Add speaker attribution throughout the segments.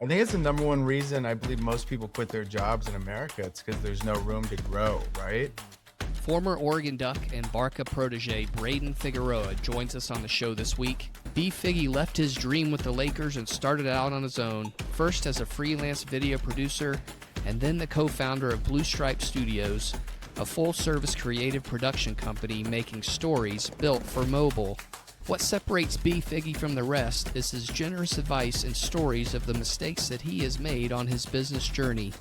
Speaker 1: I think it's the number one reason I believe most people quit their jobs in America. It's because there's no room to grow, right?
Speaker 2: Former Oregon Duck and Barca protege Brayden Figueroa joins us on the show this week. B Figgy left his dream with the Lakers and started out on his own, first as a freelance video producer and then the co-founder of Blue Stripe Studios, a full-service creative production company making stories built for mobile. What separates B Figgy from the rest is his generous advice and stories of the mistakes that he has made on his business journey.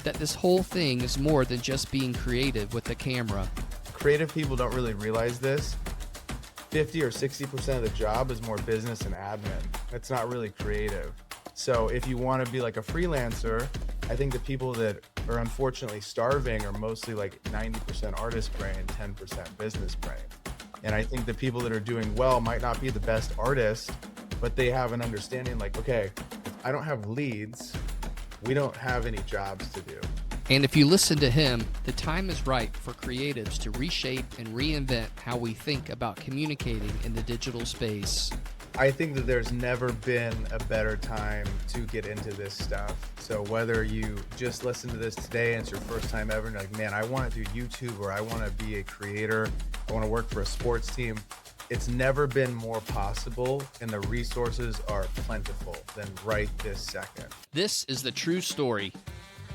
Speaker 2: That this whole thing is more than just being creative with a camera.
Speaker 1: Creative people don't really realize this. 50 or 60% of the job is more business and admin. It's not really creative. So if you want to be like a freelancer, I think the people that are unfortunately starving are mostly like 90% artist brain, 10% business brain. And I think the people that are doing well might not be the best artists, but they have an understanding like, okay, if I don't have leads, we don't have any jobs to do.
Speaker 2: And if you listen to him, the time is right for creatives to reshape and reinvent how we think about communicating in the digital space.
Speaker 1: I think that there's never been a better time to get into this stuff. So whether you just listen to this today and it's your first time ever, and you're like, man, I want to do YouTube, or I want to be a creator, I want to work for a sports team, it's never been more possible, and the resources are plentiful than right this second.
Speaker 2: This is the true story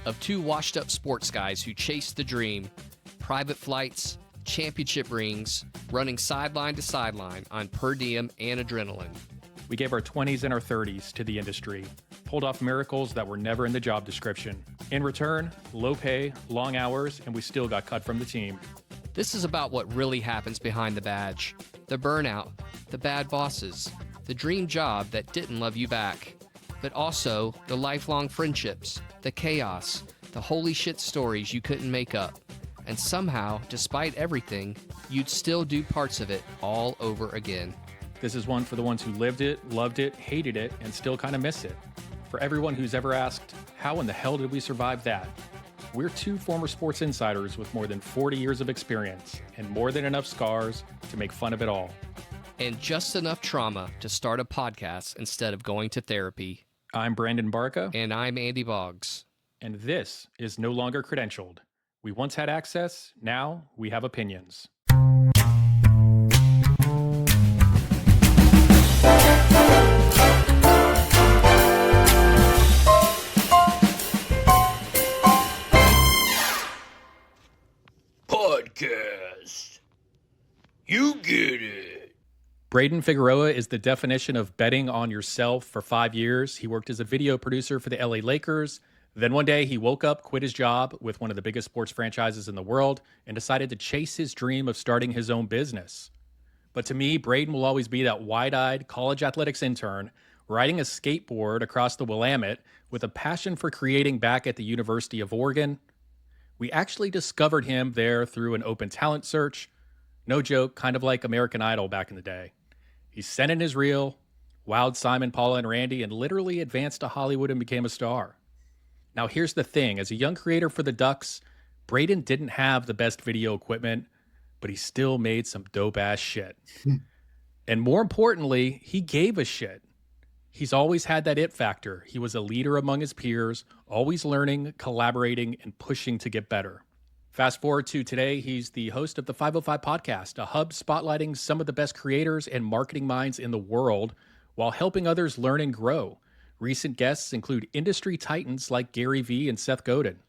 Speaker 2: of two washed-up sports guys who chased the dream, private flights, championship rings, running sideline to sideline on per diem and adrenaline.
Speaker 3: We gave our 20s and our 30s to the industry, pulled off miracles that were never in the job description. In return, low pay, long hours, and we still got cut from the team.
Speaker 2: This is about what really happens behind the badge. The burnout, the bad bosses, the dream job that didn't love you back, but also the lifelong friendships, the chaos, the holy shit stories you couldn't make up. And somehow, despite everything, you'd still do parts of it all over again.
Speaker 3: This is one for the ones who lived it, loved it, hated it, and still kind of miss it. For everyone who's ever asked, how in the hell did we survive that? We're two former sports insiders with more than 40 years of experience and more than enough scars to make fun of it all.
Speaker 2: And just enough trauma to start a podcast instead of going to therapy.
Speaker 3: I'm Brandon Barca.
Speaker 2: And I'm Andy Boggs.
Speaker 3: And this is No Longer Credentialed. We once had access, now we have opinions.
Speaker 4: Podcast. You get it.
Speaker 3: Brayden Figueroa is the definition of betting on yourself. For 5 years, he worked as a video producer for the LA Lakers. Then one day he woke up, quit his job with one of the biggest sports franchises in the world, and decided to chase his dream of starting his own business. But to me, Brayden will always be that wide-eyed college athletics intern riding a skateboard across the Willamette with a passion for creating back at the University of Oregon. We actually discovered him there through an open talent search. No joke, kind of like American Idol back in the day. He sent in his reel, wowed Simon, Paula, and Randy, and literally advanced to Hollywood and became a star. Now, here's the thing. As a young creator for the Ducks, Brayden didn't have the best video equipment, but he still made some dope-ass shit. And more importantly, he gave a shit. He's always had that it factor. He was a leader among his peers, always learning, collaborating, and pushing to get better. Fast forward to today, he's the host of the 505 Podcast, a hub spotlighting some of the best creators and marketing minds in the world while helping others learn and grow. Recent guests include industry titans like Gary Vee and Seth Godin.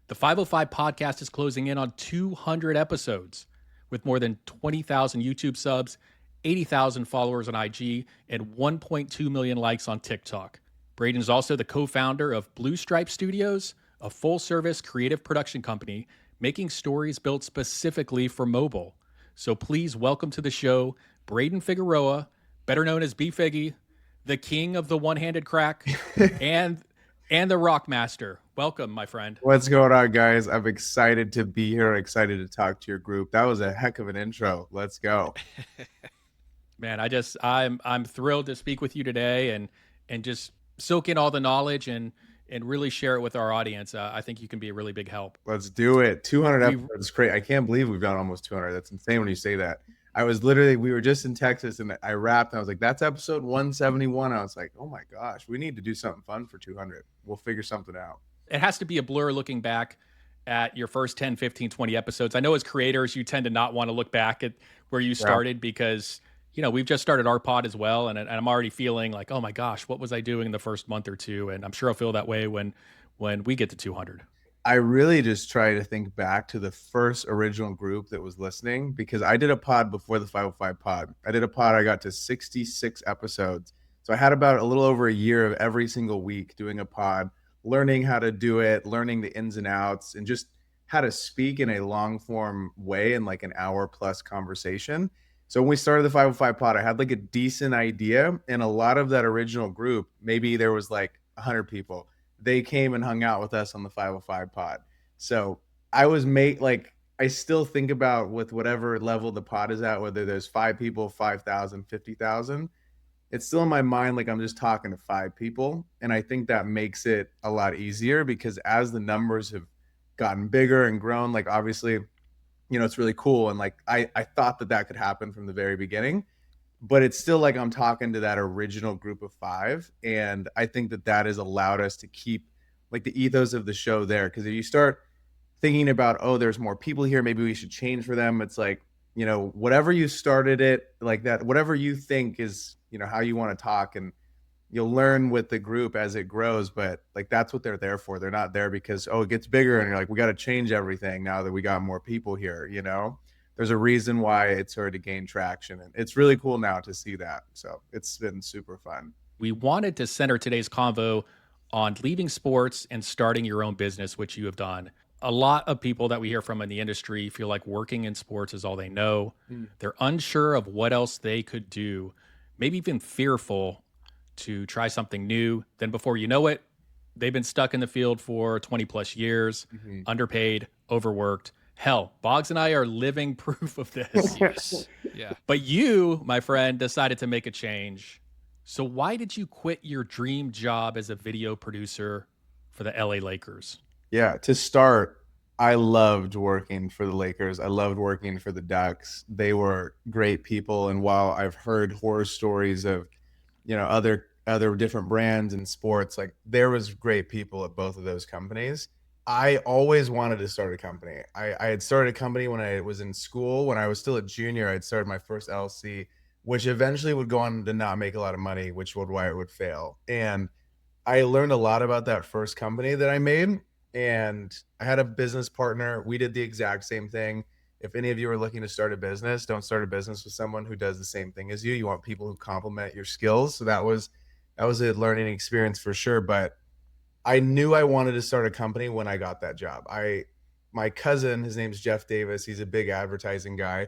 Speaker 3: The 505 Podcast is closing in on 200 episodes with more than 20,000 YouTube subs, 80,000 followers on IG, and 1.2 million likes on TikTok. Brayden is also the co-founder of Blue Stripe Studios, a full-service creative production company making stories built specifically for mobile. So please welcome to the show, Brayden Figueroa, better known as B Figgy, the king of the one-handed crack, and the rock master. Welcome, my friend.
Speaker 1: What's going on, guys? I'm excited to be here. Excited to talk to your group. That was a heck of an intro. Let's go.
Speaker 3: Man, I'm thrilled to speak with you today and just soak in all the knowledge and really share it with our audience. I think you can be a really big help.
Speaker 1: Let's do it. 200 episodes is great. I can't believe we've done almost 200. That's insane when you say that. I was we were just in Texas and I rapped and I was like, that's episode 171. I was like, oh my gosh, we need to do something fun for 200. We'll figure something out.
Speaker 3: It has to be a blur looking back at your first 10, 15, 20 episodes. I know as creators, you tend to not want to look back at where you started because, we've just started our pod as well. And I'm already feeling like, oh my gosh, what was I doing in the first month or two? And I'm sure I'll feel that way when we get to 200.
Speaker 1: I really just try to think back to the first original group that was listening, because I did a pod before the 505 pod. I did a pod, I got to 66 episodes. So I had about a little over a year of every single week doing a pod, learning how to do it, learning the ins and outs, and just how to speak in a long form way in like an hour plus conversation. So when we started the 505 pod, I had like a decent idea, and a lot of that original group, maybe there was like 100 people, they came and hung out with us on the 505 pod. So I was I still think about with whatever level the pod is at, whether there's 5 people, 5,000, 50,000, it's still in my mind like I'm just talking to 5 people. And I think that makes it a lot easier, because as the numbers have gotten bigger and grown, like obviously, it's really cool. And like I thought that could happen from the very beginning, but it's still like I'm talking to that original group of 5. And I think that has allowed us to keep like the ethos of the show there. Because if you start thinking about, oh, there's more people here, maybe we should change for them, it's like, whatever you started it like that, whatever you think is, how you want to talk, and you'll learn with the group as it grows. But like, that's what they're there for. They're not there because, oh, it gets bigger and you're like, we got to change everything now that we got more people here. There's a reason why it started to gain traction, and it's really cool now to see that. So it's been super fun.
Speaker 3: We wanted to center today's convo on leaving sports and starting your own business, which you have done. A lot of people that we hear from in the industry feel like working in sports is all they know. They're unsure of what else they could do, maybe even fearful to try something new. Then before you know it, they've been stuck in the field for 20 plus years, underpaid, overworked. Hell, Boggs and I are living proof of this.
Speaker 2: Yes. Yeah.
Speaker 3: But you, my friend, decided to make a change. So why did you quit your dream job as a video producer for the LA Lakers?
Speaker 1: Yeah, to start, I loved working for the Lakers. I loved working for the Ducks. They were great people. And while I've heard horror stories of, other different brands and sports, like there was great people at both of those companies. I always wanted to start a company. I had started a company when I was in school. When I was still a junior, I'd started my first LLC, which eventually would go on to not make a lot of money, which would why it would fail. And I learned a lot about that first company that I made. And I had a business partner. We did the exact same thing. If any of you are looking to start a business, don't start a business with someone who does the same thing as you. You want people who complement your skills. So that was a learning experience for sure. But I knew I wanted to start a company when I got that job. My cousin, his name's Jeff Davis. He's a big advertising guy.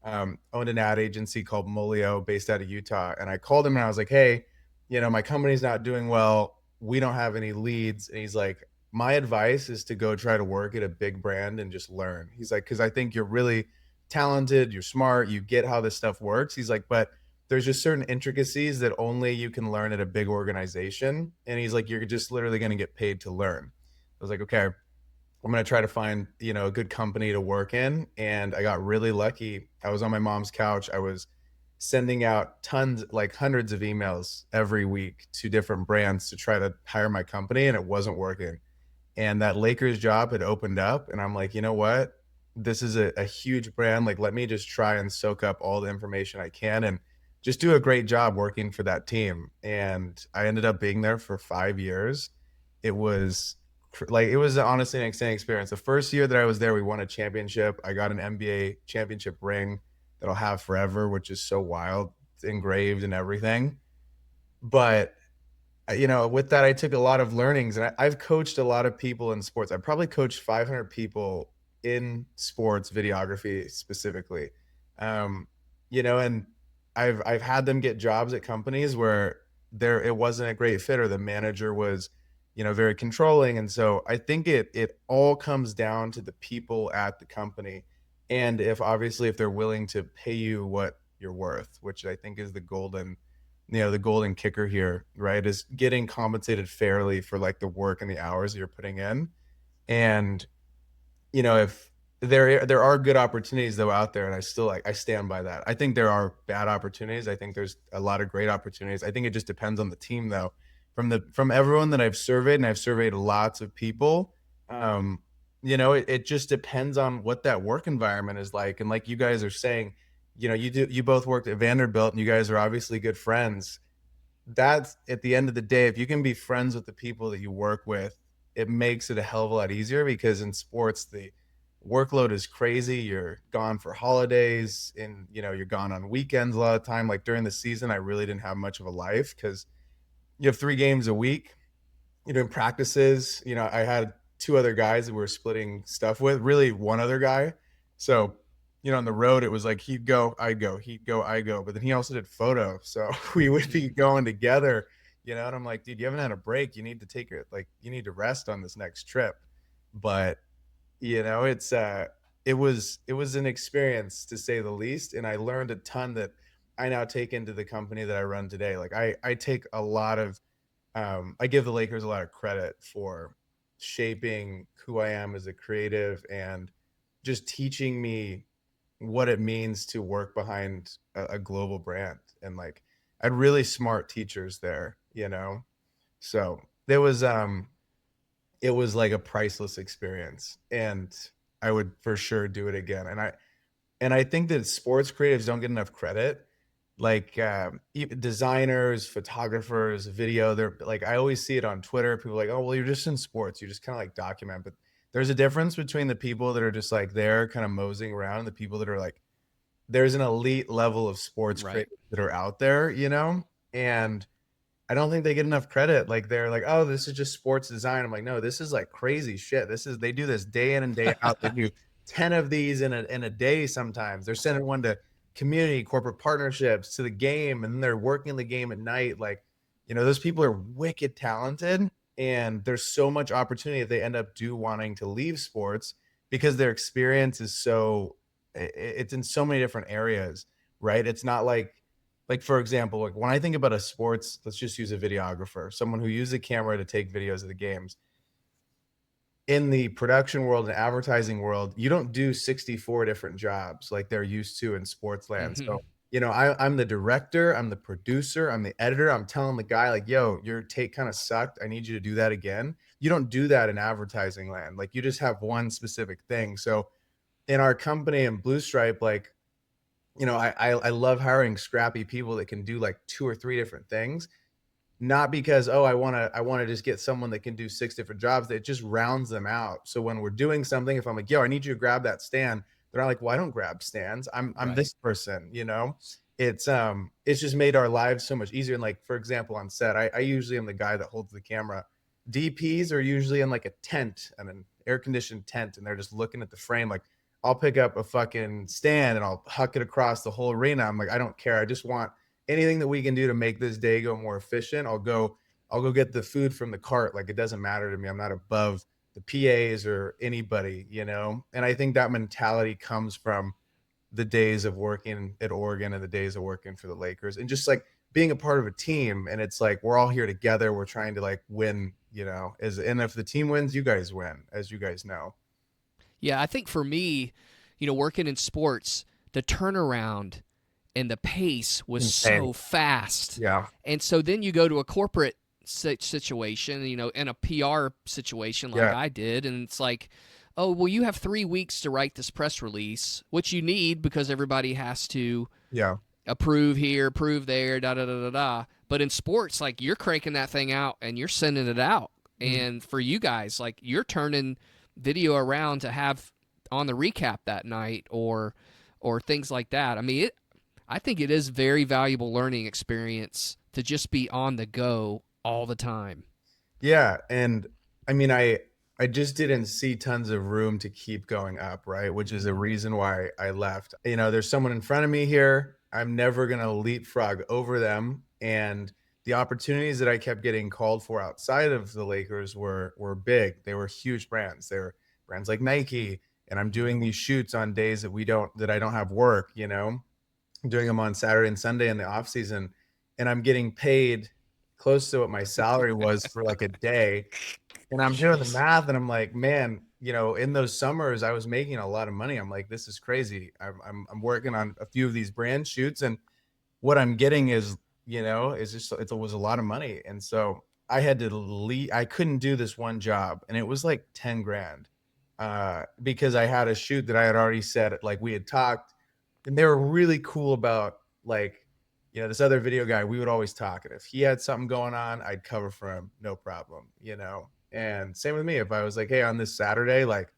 Speaker 1: Owned an ad agency called Molio based out of Utah. And I called him and I was like, hey, my company's not doing well. We don't have any leads. And he's like, my advice is to go try to work at a big brand and just learn. He's like, because I think you're really talented, you're smart, you get how this stuff works. He's like, but there's just certain intricacies that only you can learn at a big organization. And he's like, you're just literally going to get paid to learn. I was like, okay, I'm going to try to find, a good company to work in. And I got really lucky. I was on my mom's couch. I was sending out tons, like hundreds of emails every week to different brands to try to hire my company, and it wasn't working. And that Lakers job had opened up, and I'm like, you know what? This is a huge brand. Like, let me just try and soak up all the information I can and just do a great job working for that team. And I ended up being there for 5 years. It was honestly an exciting experience. The first year that I was there, we won a championship. I got an NBA championship ring that I'll have forever, which is so wild. It's engraved and everything. But with that, I took a lot of learnings, and I've coached a lot of people in sports. I probably coached 500 people in sports videography specifically. And I've had them get jobs at companies where it wasn't a great fit, or the manager was, very controlling. And so I think it all comes down to the people at the company. And if they're willing to pay you what you're worth, which I think is the golden kicker here, right? Is getting compensated fairly for like the work and the hours that you're putting in. And, if there are good opportunities though out there, and I still I stand by that. I think there are bad opportunities. I think there's a lot of great opportunities. I think it just depends on the team though. From everyone that I've surveyed, and I've surveyed lots of people, um, it just depends on what that work environment is like. And like you guys are saying, you both worked at Vanderbilt, and you guys are obviously good friends. That's at the end of the day, if you can be friends with the people that you work with, it makes it a hell of a lot easier, because in sports the workload is crazy. You're gone for holidays, and you're gone on weekends a lot of time. Like during the season, I really didn't have much of a life because you have 3 games a week. You're doing practices. I had two other guys that we were splitting stuff with, really one other guy. So, on the road, it was like he'd go, I'd go, he'd go, I go. But then he also did photo. So we would be going together, and I'm like, dude, you haven't had a break. You need to take it, like, you need to rest on this next trip. But, it was an experience to say the least. And I learned a ton that I now take into the company that I run today. Like I take a lot of I give the Lakers a lot of credit for shaping who I am as a creative, and just teaching me what it means to work behind a global brand. And like, I had really smart teachers there. So there was it was like a priceless experience, and I would for sure do it again. And I think that sports creatives don't get enough credit. Like designers, photographers, video. They're like, I always see it on Twitter. People are like, oh, well, you're just in sports. You just kind of like document. But there's a difference between the people that are just like there, kind of moseying around, and the people that are like, there's an elite level of sports
Speaker 2: Right.
Speaker 1: creators that are out there. And I don't think they get enough credit. Like they're like, oh, this is just sports design. I'm like, no, this is like crazy shit. They do this day in and day out. They do 10 of these in a day sometimes. They're sending one to community, corporate partnerships, to the game, and then they're working the game at night. Like, those people are wicked talented, and there's so much opportunity if they end up wanting to leave sports, because their experience is it's in so many different areas, right? It's not like for example, like when I think about a sports, let's just use a videographer, someone who uses a camera to take videos of the games. In the production world and advertising world, you don't do 64 different jobs like they're used to in sports land.
Speaker 2: Hmm.
Speaker 1: So, I'm the director, I'm the producer, I'm the editor. I'm telling the guy, like, yo, your take kind of sucked. I need you to do that again. You don't do that in advertising land. Like, you just have one specific thing. So in our company in Blue Stripe, like, I love hiring scrappy people that can do like two or three different things. Not because, oh, I wanna just get someone that can do six different jobs. It just rounds them out. So when we're doing something, if I'm like, yo, I need you to grab that stand, they're not like, well, I don't grab stands. I'm
Speaker 2: Right.
Speaker 1: this person. It's just made our lives so much easier. And like, for example, on set, I usually am the guy that holds the camera. DPs are usually in like a tent, and an air conditioned tent, and they're just looking at the frame. Like, I'll pick up a fucking stand and I'll huck it across the whole arena. I'm like, I don't care. I just want anything that we can do to make this day go more efficient. I'll go get the food from the cart. Like, it doesn't matter to me. I'm not above the PAs or anybody. And I think that mentality comes from the days of working at Oregon and the days of working for the Lakers, and just like being a part of a team. And it's like, we're all here together. We're trying to like win, and if the team wins, you guys win, as you guys know.
Speaker 2: Yeah, I think for me, working in sports, the turnaround and the pace was
Speaker 1: Insane.
Speaker 2: so fast.
Speaker 1: Yeah.
Speaker 2: And so then you go to a corporate situation, in a PR situation like
Speaker 1: Yeah.
Speaker 2: I did, and it's like, oh, well, you have 3 weeks to write this press release, which you need because everybody has to
Speaker 1: Yeah.
Speaker 2: approve here, approve there, da da da da da. But in sports, like, you're cranking that thing out and you're sending it out.
Speaker 1: Mhm.
Speaker 2: And for you guys, like, you're turning video around to have on the recap that night, or things like that. I mean, I think it is very valuable learning experience to just be on the go all the time.
Speaker 1: Yeah, and I mean, I just didn't see tons of room to keep going up, right? Which is a reason why I left. There's someone in front of me here. I'm never gonna leapfrog over them. And the opportunities that I kept getting called for outside of the Lakers were big. They were huge brands. They were brands like Nike. And I'm doing these shoots on days that I don't have work. I'm doing them on Saturday and Sunday in the off season, and I'm getting paid close to what my salary was for like a day. And I'm doing the math, and I'm like, man, in those summers I was making a lot of money. I'm like, this is crazy. I'm working on a few of these brand shoots, and what I'm getting is, is just it was a lot of money. And so I had to leave. I couldn't do this one job, and it was like 10 grand. Because I had a shoot that I had already said, like we had talked, and they were really cool about like, this other video guy, we would always talk. And if he had something going on, I'd cover for him, no problem. And same with me. If I was like, hey, on this Saturday, like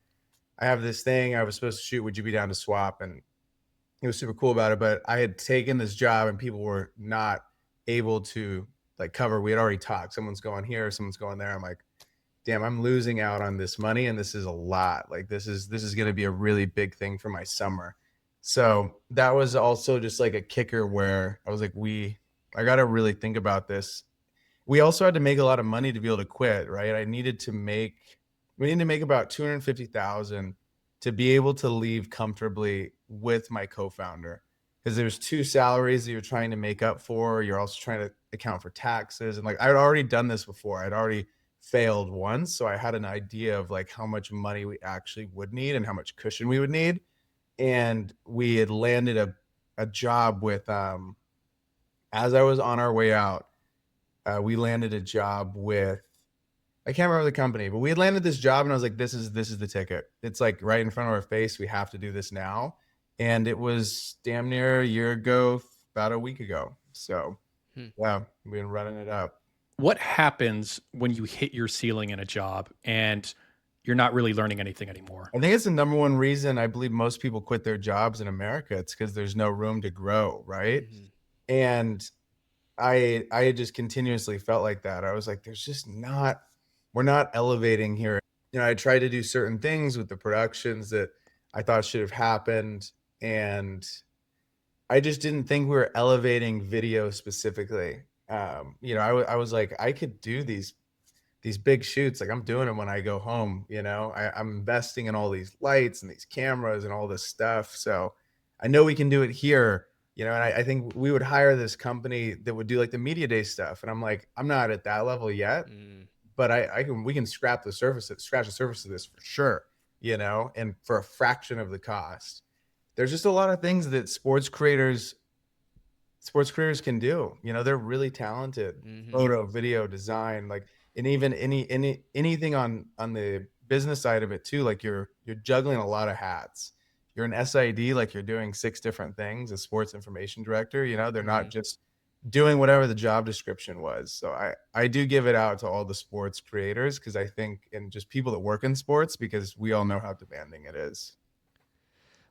Speaker 1: I have this thing I was supposed to shoot, would you be down to swap? And he was super cool about it. But I had taken this job and people were not able to like cover. We had already talked. Someone's going here, someone's going there. I'm like, damn, I'm losing out on this money, and this is a lot. Like this is going to be a really big thing for my summer. So that was also just like a kicker where I was like, I got to really think about this. We also had to make a lot of money to be able to quit, right? We need to make about 250,000 to be able to leave comfortably with my co-founder, because there's two salaries that you're trying to make up for. You're also trying to account for taxes. And like, I'd already done this before. I'd already failed once. So I had an idea of like how much money we actually would need and how much cushion we would need. And we had landed a job with, as I was on our way out, we landed a job with, I can't remember the company, but we had landed this job and I was like, this is the ticket. It's like right in front of our face. We have to do this now. And it was damn near a year ago, about a week ago. So yeah, we've been running it up.
Speaker 3: What happens when you hit your ceiling in a job and you're not really learning anything anymore?
Speaker 1: I think it's the number one reason I believe most people quit their jobs in America. It's because there's no room to grow, right? And I just continuously felt like that. I was like, we're not elevating here. I tried to do certain things with the productions that I thought should have happened. And I just didn't think we were elevating video specifically. I was like, I could do these big shoots. Like I'm doing them when I go home, I'm investing in all these lights and these cameras and all this stuff. So I know we can do it here, and I think we would hire this company that would do like the media day stuff. And I'm like, I'm not at that level yet, but we can scratch the surface of this for sure, and for a fraction of the cost. There's just a lot of things that sports creators can do. They're really talented. Photo, video, design, like, and even anything on the business side of it too. Like you're juggling a lot of hats. You're an SID, like you're doing 6 different things. A sports information director, they're not just doing whatever the job description was. So I do give it out to all the sports creators, because I think, and just people that work in sports, because we all know how demanding it is.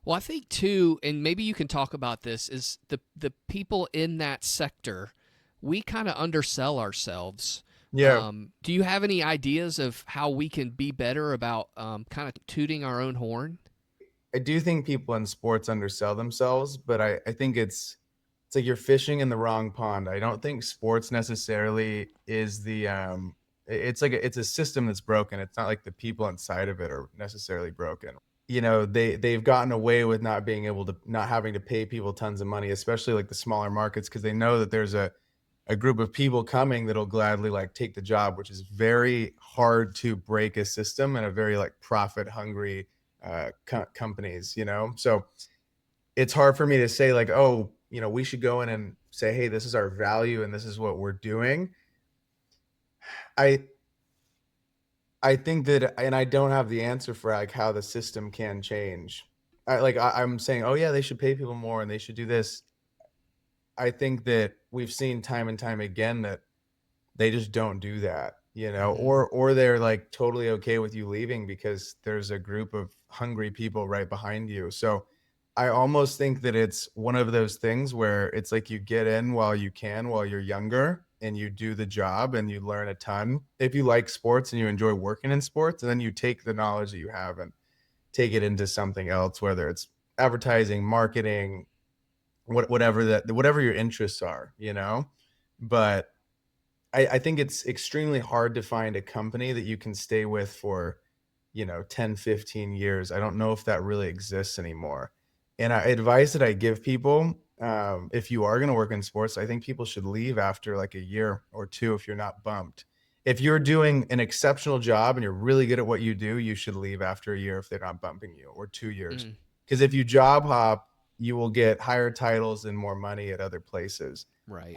Speaker 2: Well, I think too, and maybe you can talk about this, is the people in that sector, we kind of undersell ourselves.
Speaker 1: Yeah.
Speaker 2: Do you have any ideas of how we can be better about kind of tooting our own horn?
Speaker 1: I do think people in sports undersell themselves, but I think it's like you're fishing in the wrong pond. I don't think sports necessarily is it's a system that's broken. It's not like the people inside of it are necessarily broken. They've gotten away with not having to pay people tons of money, especially like the smaller markets, because they know that there's a group of people coming that'll gladly like take the job, which is very hard to break a system and a very like profit hungry companies. So it's hard for me to say like, oh, we should go in and say, hey, this is our value and this is what we're doing. I think that, and I don't have the answer for like how the system can change. I'm saying, oh yeah, they should pay people more and they should do this. I think that we've seen time and time again that they just don't do that, or they're like totally okay with you leaving because there's a group of hungry people right behind you. So I almost think that it's one of those things where it's like you get in while you're younger, and you do the job and you learn a ton if you like sports and you enjoy working in sports, and then you take the knowledge that you have and take it into something else, whether it's advertising, marketing, whatever your interests are, but I think it's extremely hard to find a company that you can stay with for 10, 15 years. I don't know if that really exists anymore. And advice that I give people, if you are going to work in sports, I think people should leave after like a year or two if you're not bumped. if you're doing an exceptional job and you're really good at what you do, you should leave after a year if they're not bumping you, or 2 years.
Speaker 2: Mm,
Speaker 1: Because if you job hop, you will get higher titles and more money at other places.
Speaker 2: right.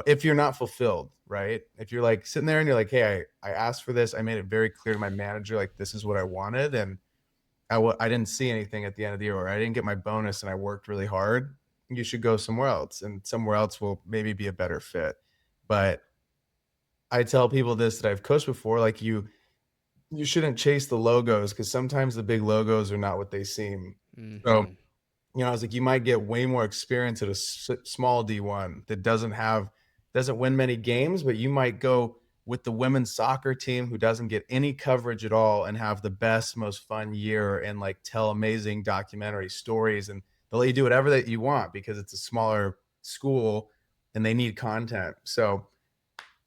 Speaker 1: If you're not fulfilled, right? If you're like sitting there and you're like, hey, I asked for this. I made it very clear to my manager, like, this is what I wanted. And I didn't see anything at the end of the year, or I didn't get my bonus and I worked really hard. You should go somewhere else, and somewhere else will maybe be a better fit. But I tell people this that I've coached before, like you shouldn't chase the logos, because sometimes the big logos are not what they seem. So,
Speaker 2: Mhm.
Speaker 1: I was like, you might get way more experience at a small D1 that doesn't win many games, but you might go with the women's soccer team who doesn't get any coverage at all and have the best, most fun year, and like tell amazing documentary stories, and they'll let you do whatever that you want because it's a smaller school and they need content. So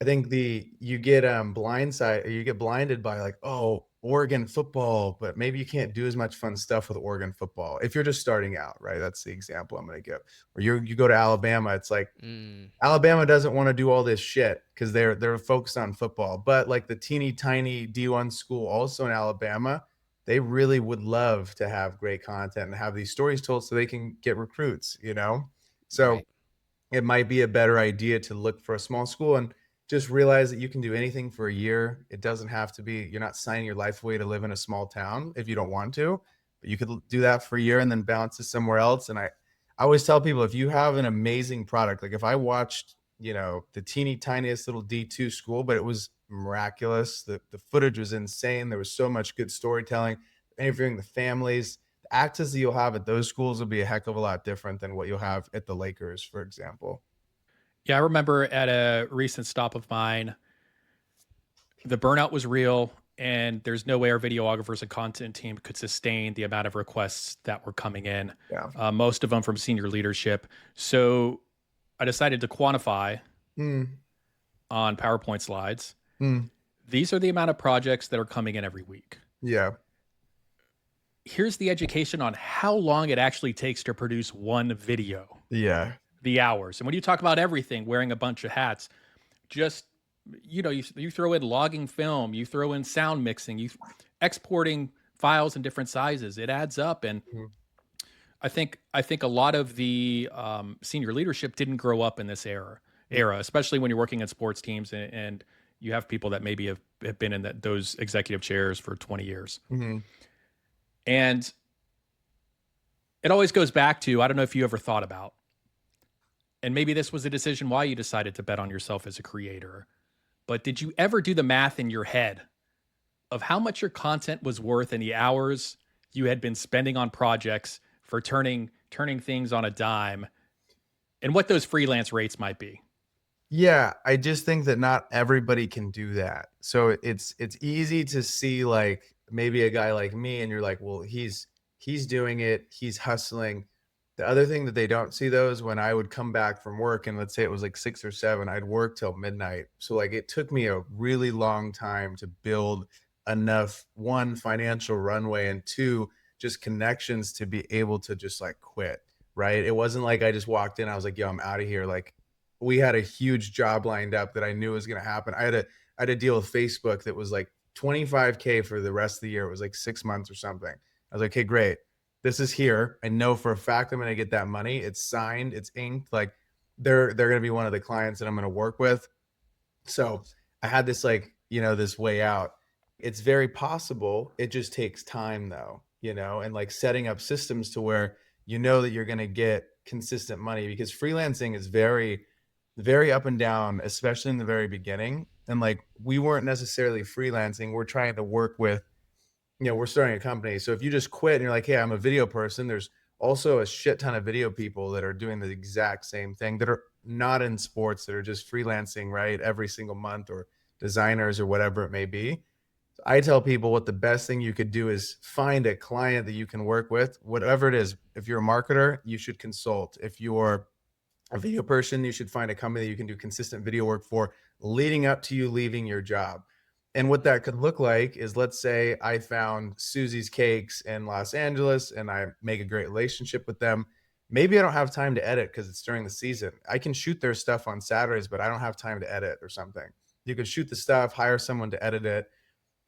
Speaker 1: I think you get you get blinded by like, oh, Oregon football, but maybe you can't do as much fun stuff with Oregon football if you're just starting out, right? That's the example I'm going to give. Or you go to Alabama, it's like
Speaker 2: Mm,
Speaker 1: Alabama doesn't want to do all this shit because they're focused on football. But like the teeny tiny D1 school also in Alabama, they really would love to have great content and have these stories told so they can get recruits. So
Speaker 2: right.
Speaker 1: it might be a better idea to look for a small school and just realize that you can do anything for a year. It doesn't have to be, you're not signing your life away to live in a small town if you don't want to, but you could do that for a year and then bounce to somewhere else. And I always tell people, if you have an amazing product, like if I watched, the teeny tiniest little D2 school, but it was miraculous. The footage was insane. There was so much good storytelling, interviewing the families. The access that you'll have at those schools will be a heck of a lot different than what you'll have at the Lakers, for example.
Speaker 3: Yeah, I remember at a recent stop of mine, the burnout was real, and there's no way our videographers and content team could sustain the amount of requests that were coming in,
Speaker 1: Yeah.
Speaker 3: most of them from senior leadership. So I decided to quantify
Speaker 1: Mm,
Speaker 3: on PowerPoint slides.
Speaker 1: mm,
Speaker 3: These are the amount of projects that are coming in every week.
Speaker 1: yeah.
Speaker 3: Here's the education on how long it actually takes to produce one video,
Speaker 1: Yeah.
Speaker 3: the hours. And when you talk about everything, wearing a bunch of hats, just, you throw in logging film, you throw in sound mixing, you exporting files in different sizes, it adds up. And
Speaker 1: Mhm.
Speaker 3: I think a lot of the senior leadership didn't grow up in this era, especially when you're working in sports teams and you have people that maybe have been in those executive chairs for 20 years.
Speaker 1: Mhm.
Speaker 3: And it always goes back to, I don't know if you ever thought about, and maybe this was a decision why you decided to bet on yourself as a creator, but did you ever do the math in your head of how much your content was worth and the hours you had been spending on projects for turning things on a dime, and what those freelance rates might be?
Speaker 1: Yeah, I just think that not everybody can do that. So it's easy to see like maybe a guy like me and you're like, well, he's doing it, he's hustling. The other thing that they don't see though is when I would come back from work and let's say it was like 6 or 7, I'd work till midnight. So like it took me a really long time to build enough, one, financial runway, and two, just connections to be able to just like quit, right? It wasn't like I just walked in, I was like, yo, I'm out of here. Like we had a huge job lined up that I knew was going to happen. I had a deal with Facebook that was like 25K for the rest of the year. It was like 6 months or something. I was like, okay, great. This is here. I know for a fact I'm going to get that money. It's signed, it's inked. Like they're going to be one of the clients that I'm going to work with. So I had this like, this way out. It's very possible. It just takes time though, and like setting up systems to where you know that you're going to get consistent money, because freelancing is very, very up and down, especially in the very beginning. And like we weren't necessarily freelancing. We're trying to work with, we're starting a company. So if you just quit and you're like, hey, I'm a video person, there's also a shit ton of video people that are doing the exact same thing that are not in sports, that are just freelancing, right? Every single month, or designers or whatever it may be. So I tell people what the best thing you could do is find a client that you can work with, whatever it is. If you're a marketer, you should consult. If you're a video person, you should find a company that you can do consistent video work for leading up to you leaving your job. And what that could look like is, let's say I found Susie's Cakes in Los Angeles and I make a great relationship with them. Maybe I don't have time to edit because it's during the season. I can shoot their stuff on Saturdays, but I don't have time to edit or something. You could shoot the stuff, hire someone to edit it,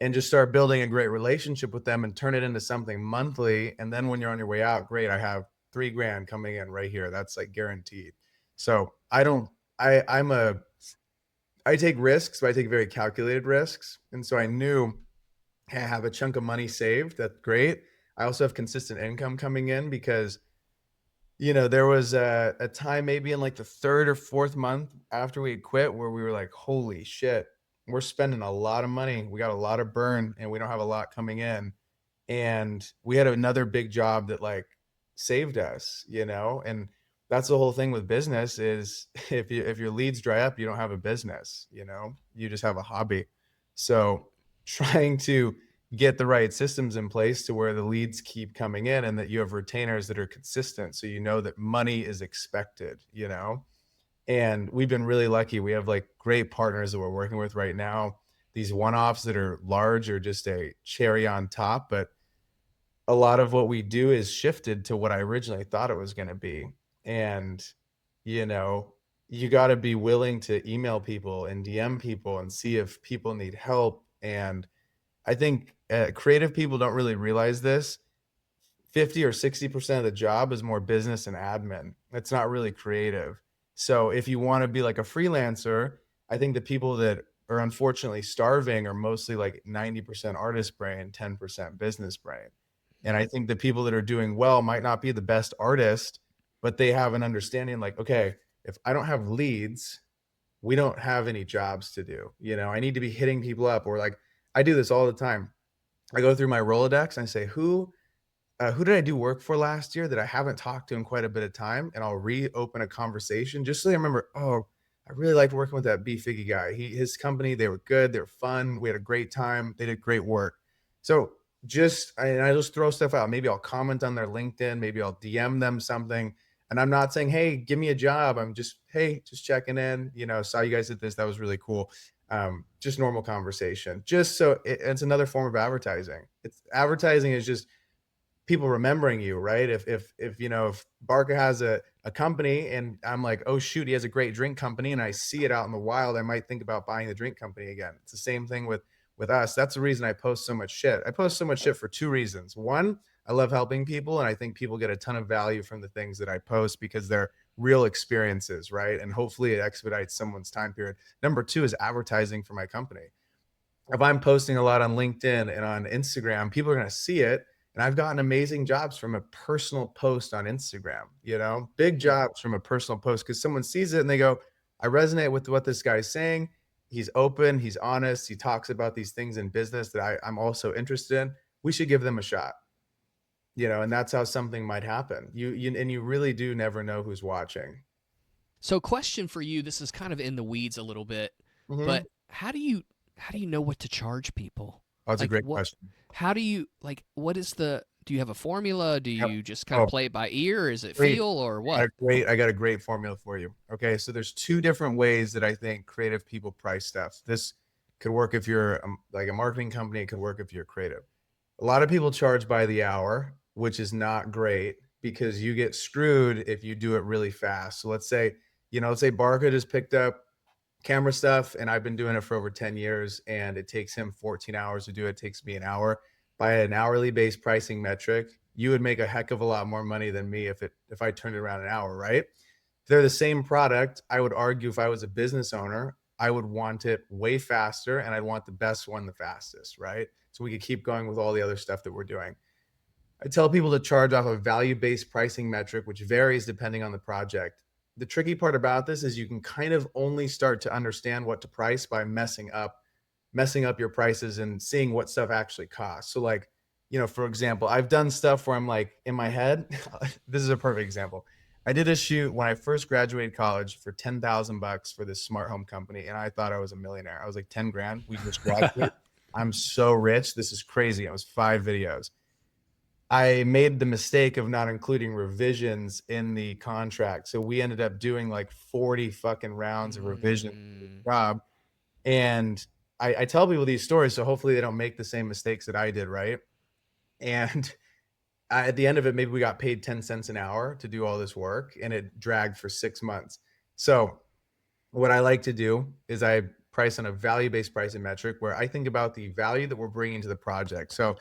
Speaker 1: and just start building a great relationship with them and turn it into something monthly. And then when you're on your way out, great, I have 3 grand coming in right here. That's like guaranteed. So I don't, I'm a, I take risks, but I take very calculated risks. And so I knew, hey, I have a chunk of money saved. That's great. I also have consistent income coming in because, there was a time maybe in like the third or fourth month after we had quit where we were like, holy shit, we're spending a lot of money. We got a lot of burn and we don't have a lot coming in. And we had another big job that like saved us, and that's the whole thing with business is if your leads dry up, you don't have a business, you just have a hobby. So trying to get the right systems in place to where the leads keep coming in and that you have retainers that are consistent. So that money is expected, and we've been really lucky. We have like great partners that we're working with right now. These one-offs that are large are just a cherry on top, but a lot of what we do is shifted to what I originally thought it was going to be. And, you know, you got to be willing to email people and DM people and see if people need help. And I think creative people don't really realize this. 50 or 60% of the job is more business and admin. It's not really creative. So if you want to be like a freelancer, I think the people that are unfortunately starving are mostly like 90% artist brain, 10% business brain. And I think the people that are doing well might not be the best artist, but they have an understanding like, okay, if I don't have leads, we don't have any jobs to do. I need to be hitting people up, or like I do this all the time. I go through my Rolodex and I say, who did I do work for last year that I haven't talked to in quite a bit of time? And I'll reopen a conversation just so I remember, oh, I really liked working with that B Figgy guy. His company, they were good. They were fun. We had a great time. They did great work. So I just throw stuff out. Maybe I'll comment on their LinkedIn. Maybe I'll DM them something. And I'm not saying, hey, give me a job. I'm just, hey, just checking in. Saw you guys did this. That was really cool. Just normal conversation. Just so it's another form of advertising. Advertising is just people remembering you, right? If Barca has a company and I'm like, oh shoot, he has a great drink company, and I see it out in the wild, I might think about buying the drink company again. It's the same thing with us. That's the reason I post so much shit. I post so much shit for 2 reasons. One, I love helping people, and I think people get a ton of value from the things that I post because they're real experiences, right? And hopefully it expedites someone's time period. Number 2 is advertising for my company. If I'm posting a lot on LinkedIn and on Instagram, people are going to see it. And I've gotten amazing jobs from a personal post on Instagram, big jobs from a personal post because someone sees it and they go, I resonate with what this guy's saying. He's open, he's honest, he talks about these things in business that I'm also interested in. We should give them a shot, and that's how something might happen. You really do never know who's watching.
Speaker 2: So question for you, this is kind of in the weeds a little bit,
Speaker 1: Mm-hmm.
Speaker 2: but how do you know what to charge people?
Speaker 1: Oh, that's a great
Speaker 2: what,
Speaker 1: question.
Speaker 2: How do you what is do you have a formula? Do
Speaker 1: Yep.
Speaker 2: you just kind of play it by ear? Is it feel or what?
Speaker 1: I got a great formula for you. Okay. So there's 2 different ways that I think creative people price stuff. This could work if you're like a marketing company. It could work if you're creative. A lot of people charge by the hour, which is not great because you get screwed if you do it really fast. So let's say Barca just picked up camera stuff and I've been doing it for over 10 years and it takes him 14 hours to do it. It takes me an hour. By an hourly based pricing metric, you would make a heck of a lot more money than me if I turned it around an hour, right? If they're the same product, I would argue if I was a business owner, I would want it way faster and I'd want the best one the fastest, right? So we could keep going with all the other stuff that we're doing. I tell people to charge off a value-based pricing metric, which varies depending on the project. The tricky part about this is you can kind of only start to understand what to price by messing up your prices and seeing what stuff actually costs. So like, for example, I've done stuff where I'm like in my head, this is a perfect example. I did a shoot when I first graduated college for $10,000 for this smart home company. And I thought I was a millionaire. I was like 10 grand. We just graduated. I'm so rich. This is crazy. It was 5 videos. I made the mistake of not including revisions in the contract. So we ended up doing like 40 fucking rounds of revision for the job. And I tell people these stories, so hopefully they don't make the same mistakes that I did, right? And at the end of it, maybe we got paid 10 cents an hour to do all this work, and it dragged for 6 months. So what I like to do is I price on a value-based pricing metric where I think about the value that we're bringing to the project. So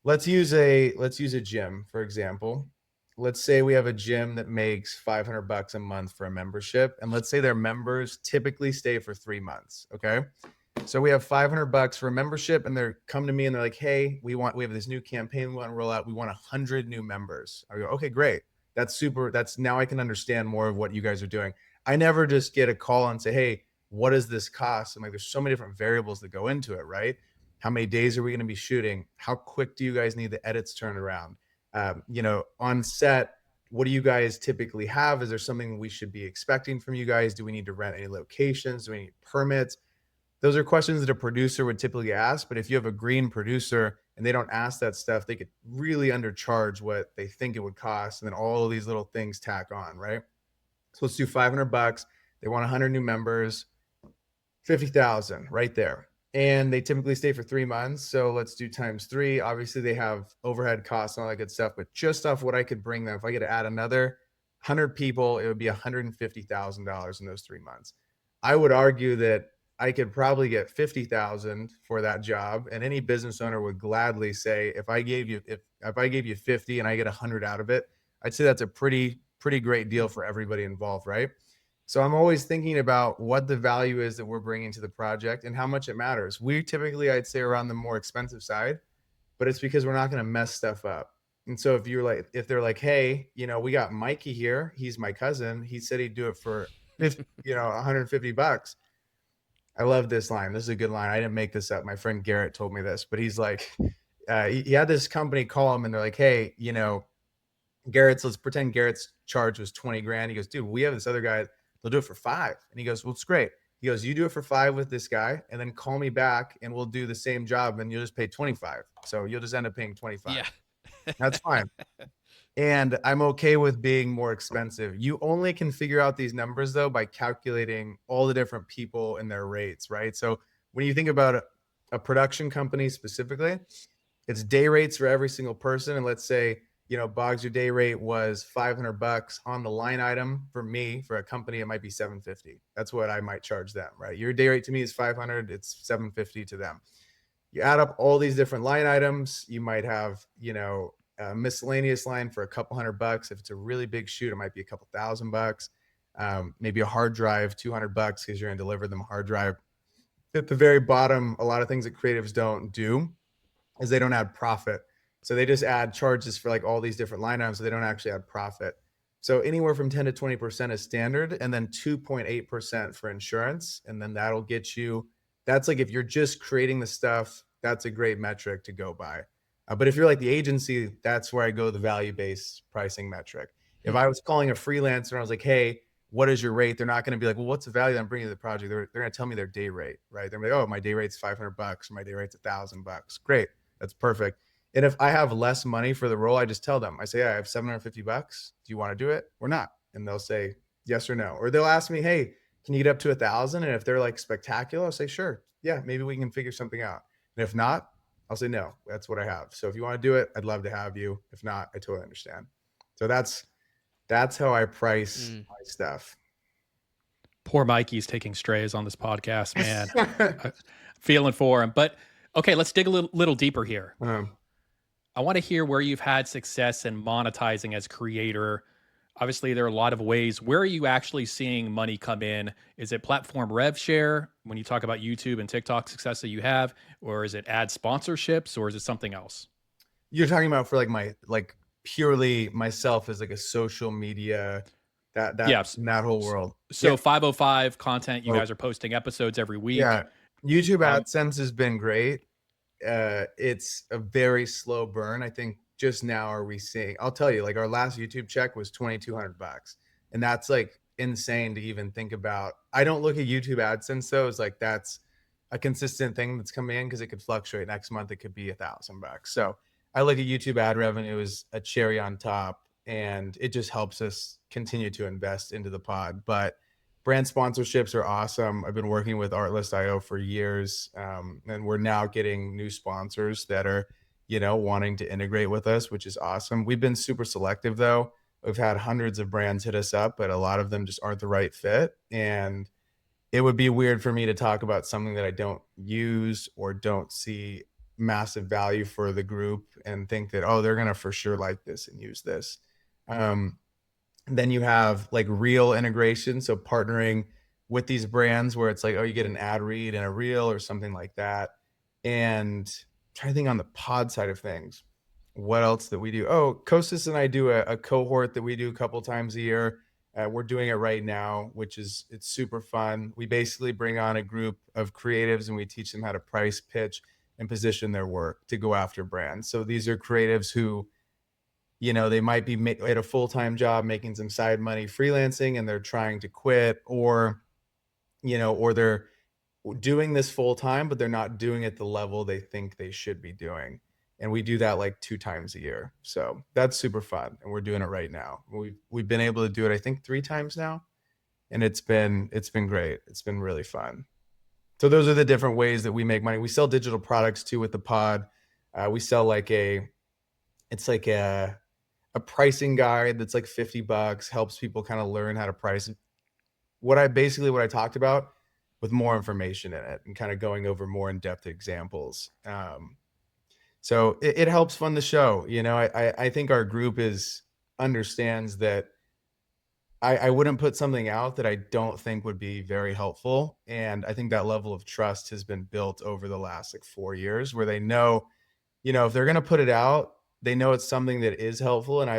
Speaker 1: let's use a gym, for example. Let's say we have a gym that makes $500 a month for a membership, and let's say their members typically stay for 3 months. Okay. So we have $500 for a membership, and they're come to me and they're like, hey, we have this new campaign we want to roll out. We want 100 new members. I go, okay, great. That's super. That's now I can understand more of what you guys are doing. I never just get a call and say, hey, what does this cost? I'm like, there's so many different variables that go into it, right? How many days are we going to be shooting? How quick do you guys need the edits turned around? On set, what do you guys typically have? Is there something we should be expecting from you guys? Do we need to rent any locations? Do we need permits? Those are questions that a producer would typically ask. But if you have a green producer and they don't ask that stuff, they could really undercharge what they think it would cost. And then all of these little things tack on, right? So let's do $500. They want 100 new members, 50,000 right there. And they typically stay for 3 months. So let's do times 3. Obviously they have overhead costs and all that good stuff, but just off what I could bring them, if I could add another 100 people, it would be $150,000 in those 3 months. I would argue that I could probably get 50,000 for that job. And any business owner would gladly say, if I gave you 50 and I get 100 out of it, I'd say that's a pretty great deal for everybody involved, right? So I'm always thinking about what the value is that we're bringing to the project and how much it matters. We typically, I'd say, around the more expensive side, but it's because we're not going to mess stuff up. And so if they're like, hey, we got Mikey here. He's my cousin. He said he'd do it for $150. I love this line. This is a good line. I didn't make this up. My friend Garrett told me this, but he's like, he had this company call him and they're like, hey, let's pretend Garrett's charge was 20 grand. He goes, dude, we have this other guy. They'll do it for 5. And he goes, well, it's great. He goes, you do it for 5 with this guy and then call me back and we'll do the same job and you'll just pay 25. So you'll just end up paying 25.
Speaker 2: Yeah.
Speaker 1: That's fine. And I'm okay with being more expensive. You only can figure out these numbers though by calculating all the different people and their rates, right? So when you think about a production company specifically, it's day rates for every single person. And let's say, Boggs, your day rate was $500 on the line item. For me, for a company, it might be $750. That's what I might charge them, right? Your day rate to me is $500. It's $750 to them. You add up all these different line items. You might have, a miscellaneous line for a couple $100. If it's a really big shoot, it might be a couple $1,000. Maybe a hard drive, $200 because you're going to deliver them a hard drive. At the very bottom, a lot of things that creatives don't do is they don't add profit. So they just add charges for like all these different line items. So they don't actually add profit. So anywhere from 10 to 20% is standard, and then 2.8% for insurance. And then that'll get you, that's like, if you're just creating the stuff, that's a great metric to go by. But if you're like the agency, that's where I go the value-based pricing metric. If I was calling a freelancer and I was like, hey, what is your rate? They're not going to be like, well, what's the value that I'm bringing to the project? They're going to tell me their day rate, right? They're like, oh, my day rate's $500 or my day rate's $1,000. Great. That's perfect. And if I have less money for the role, I just tell them, I say, yeah, I have $750. Do you want to do it or not? And they'll say yes or no. Or they'll ask me, hey, can you get up to 1,000? And if they're like spectacular, I'll say, sure. Yeah, maybe we can figure something out. And if not, I'll say, no, that's what I have. So if you want to do it, I'd love to have you. If not, I totally understand. So that's how I price my stuff.
Speaker 3: Poor Mikey's taking strays on this podcast, man. Feeling for him. But okay, let's dig a little deeper here. I want to hear where you've had success in monetizing as creator. Obviously, there are a lot of ways. Where are you actually seeing money come in? Is it platform rev share when you talk about YouTube and TikTok success that you have? Or is it ad sponsorships? Or is it something else?
Speaker 1: You're talking about for like purely myself as like a social media, that whole world.
Speaker 3: So 505 content, you guys are posting episodes every week.
Speaker 1: Yeah. YouTube AdSense has been great. It's a very slow burn. I think just now are we seeing, I'll tell you, like our last YouTube check was $2,200. And that's like insane to even think about. I don't look at YouTube AdSense though. It's like, that's a consistent thing that's coming in because it could fluctuate. Next month, it could be $1,000. So I look at YouTube ad revenue as a cherry on top, and it just helps us continue to invest into the pod. But brand sponsorships are awesome. I've been working with Artlist.io for years, and we're now getting new sponsors that are, wanting to integrate with us, which is awesome. We've been super selective though. We've had hundreds of brands hit us up, but a lot of them just aren't the right fit. And it would be weird for me to talk about something that I don't use or don't see massive value for the group and think that, oh, they're gonna for sure like this and use this. Um, then you have like reel integration, so partnering with these brands where it's like, oh, you get an ad read and a reel or something like that. And try to think on the pod side of things. What else that we do? Oh, Kostas and I do a cohort that we do a couple times a year. We're doing it right now, which is it's super fun. We basically bring on a group of creatives and we teach them how to price, pitch, and position their work to go after brands. So these are creatives who, they might be at a full-time job making some side money freelancing and they're trying to quit, or they're doing this full time, but they're not doing it the level they think they should be doing. And we do that like 2 times a year. So that's super fun. And we're doing it right now. We've been able to do it, I think 3 times now. And it's been great. It's been really fun. So those are the different ways that we make money. We sell digital products too with the pod. We sell like it's like a pricing guide that's like $50, helps people kind of learn how to price what I talked about with more information in it and kind of going over more in-depth examples. So it helps fund the show. I think our group understands that I wouldn't put something out that I don't think would be very helpful. And I think that level of trust has been built over the last like 4 years where they know, if they're going to put it out, they know it's something that is helpful. And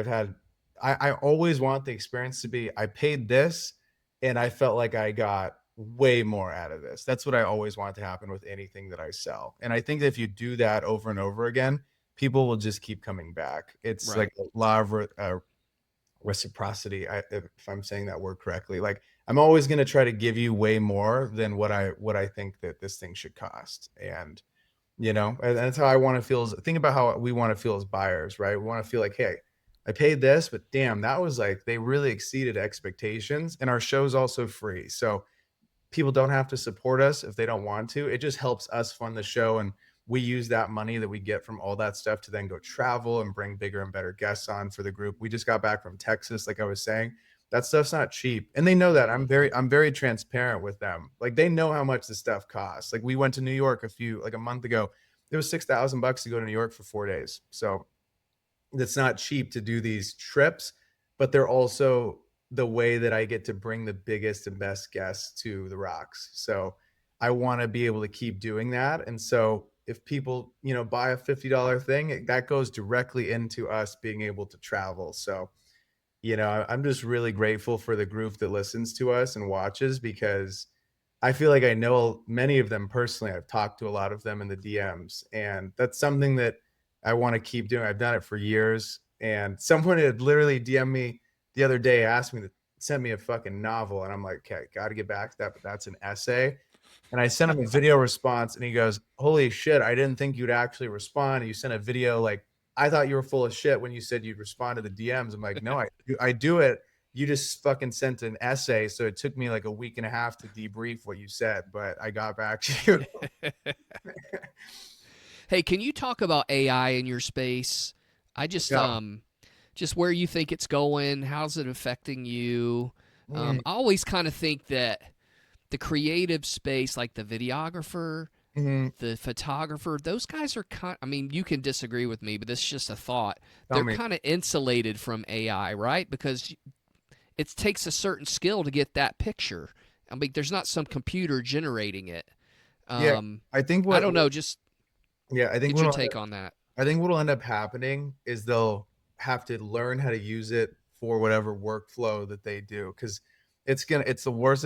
Speaker 1: I always want the experience to be, I paid this and I felt like I got way more out of this. That's what I always want to happen with anything that I sell. And I think that if you do that over and over again, people will just keep coming back. It's
Speaker 2: Right.
Speaker 1: like a law of reciprocity, if I'm saying that word correctly. Like I'm always going to try to give you way more than what I think that this thing should cost. And that's how I want to feel. Think about how we want to feel as buyers, right? We want to feel like, hey, I paid this, but damn, that was like, they really exceeded expectations. And our show's also free. So people don't have to support us if they don't want to. It just helps us fund the show. And we use that money that we get from all that stuff to then go travel and bring bigger and better guests on for the group. We just got back from Texas, like I was saying. That stuff's not cheap. And they know that. I'm very transparent with them. Like they know how much the stuff costs. Like we went to New York a month ago. It was $6,000 to go to New York for 4 days. So it's not cheap to do these trips, but they're also the way that I get to bring the biggest and best guests to the Rocks. So I want to be able to keep doing that. And so if people, buy a $50 thing, that goes directly into us being able to travel. So, I'm just really grateful for the group that listens to us and watches because I feel like I know many of them personally. I've talked to a lot of them in the DMs, and that's something that I want to keep doing. I've done it for years, and someone had literally DM'd me the other day, asked me to send me a fucking novel, and I'm like, okay, got to get back to that, but that's an essay. And I sent him a video response, and he goes, "Holy shit, I didn't think you'd actually respond. You sent a video like I thought you were full of shit when you said you'd respond to the DMs." I'm like, "No, I do it. You just fucking sent an essay, so it took me like a week and a half to debrief what you said, but I got back to you."
Speaker 2: Hey, can you talk about AI in your space? I
Speaker 1: Yeah.
Speaker 2: just where you think it's going, how's it affecting you?
Speaker 1: Mm,
Speaker 2: I always kind of think that the creative space, like the videographer,
Speaker 1: mhm.
Speaker 2: the photographer, those guys are I mean, you can disagree with me, but this is just a thought.
Speaker 1: Tell
Speaker 2: They're
Speaker 1: me.
Speaker 2: kind of insulated from AI, right? Because it takes a certain skill to get that picture. I mean, there's not some computer generating it.
Speaker 1: Yeah,
Speaker 2: Um,
Speaker 1: I think
Speaker 2: I
Speaker 1: what
Speaker 2: don't know. Just
Speaker 1: yeah, I think
Speaker 2: get your
Speaker 1: what'll
Speaker 2: take on that.
Speaker 1: I think what'll end up happening is they'll have to learn how to use it for whatever workflow that they do because it's the worst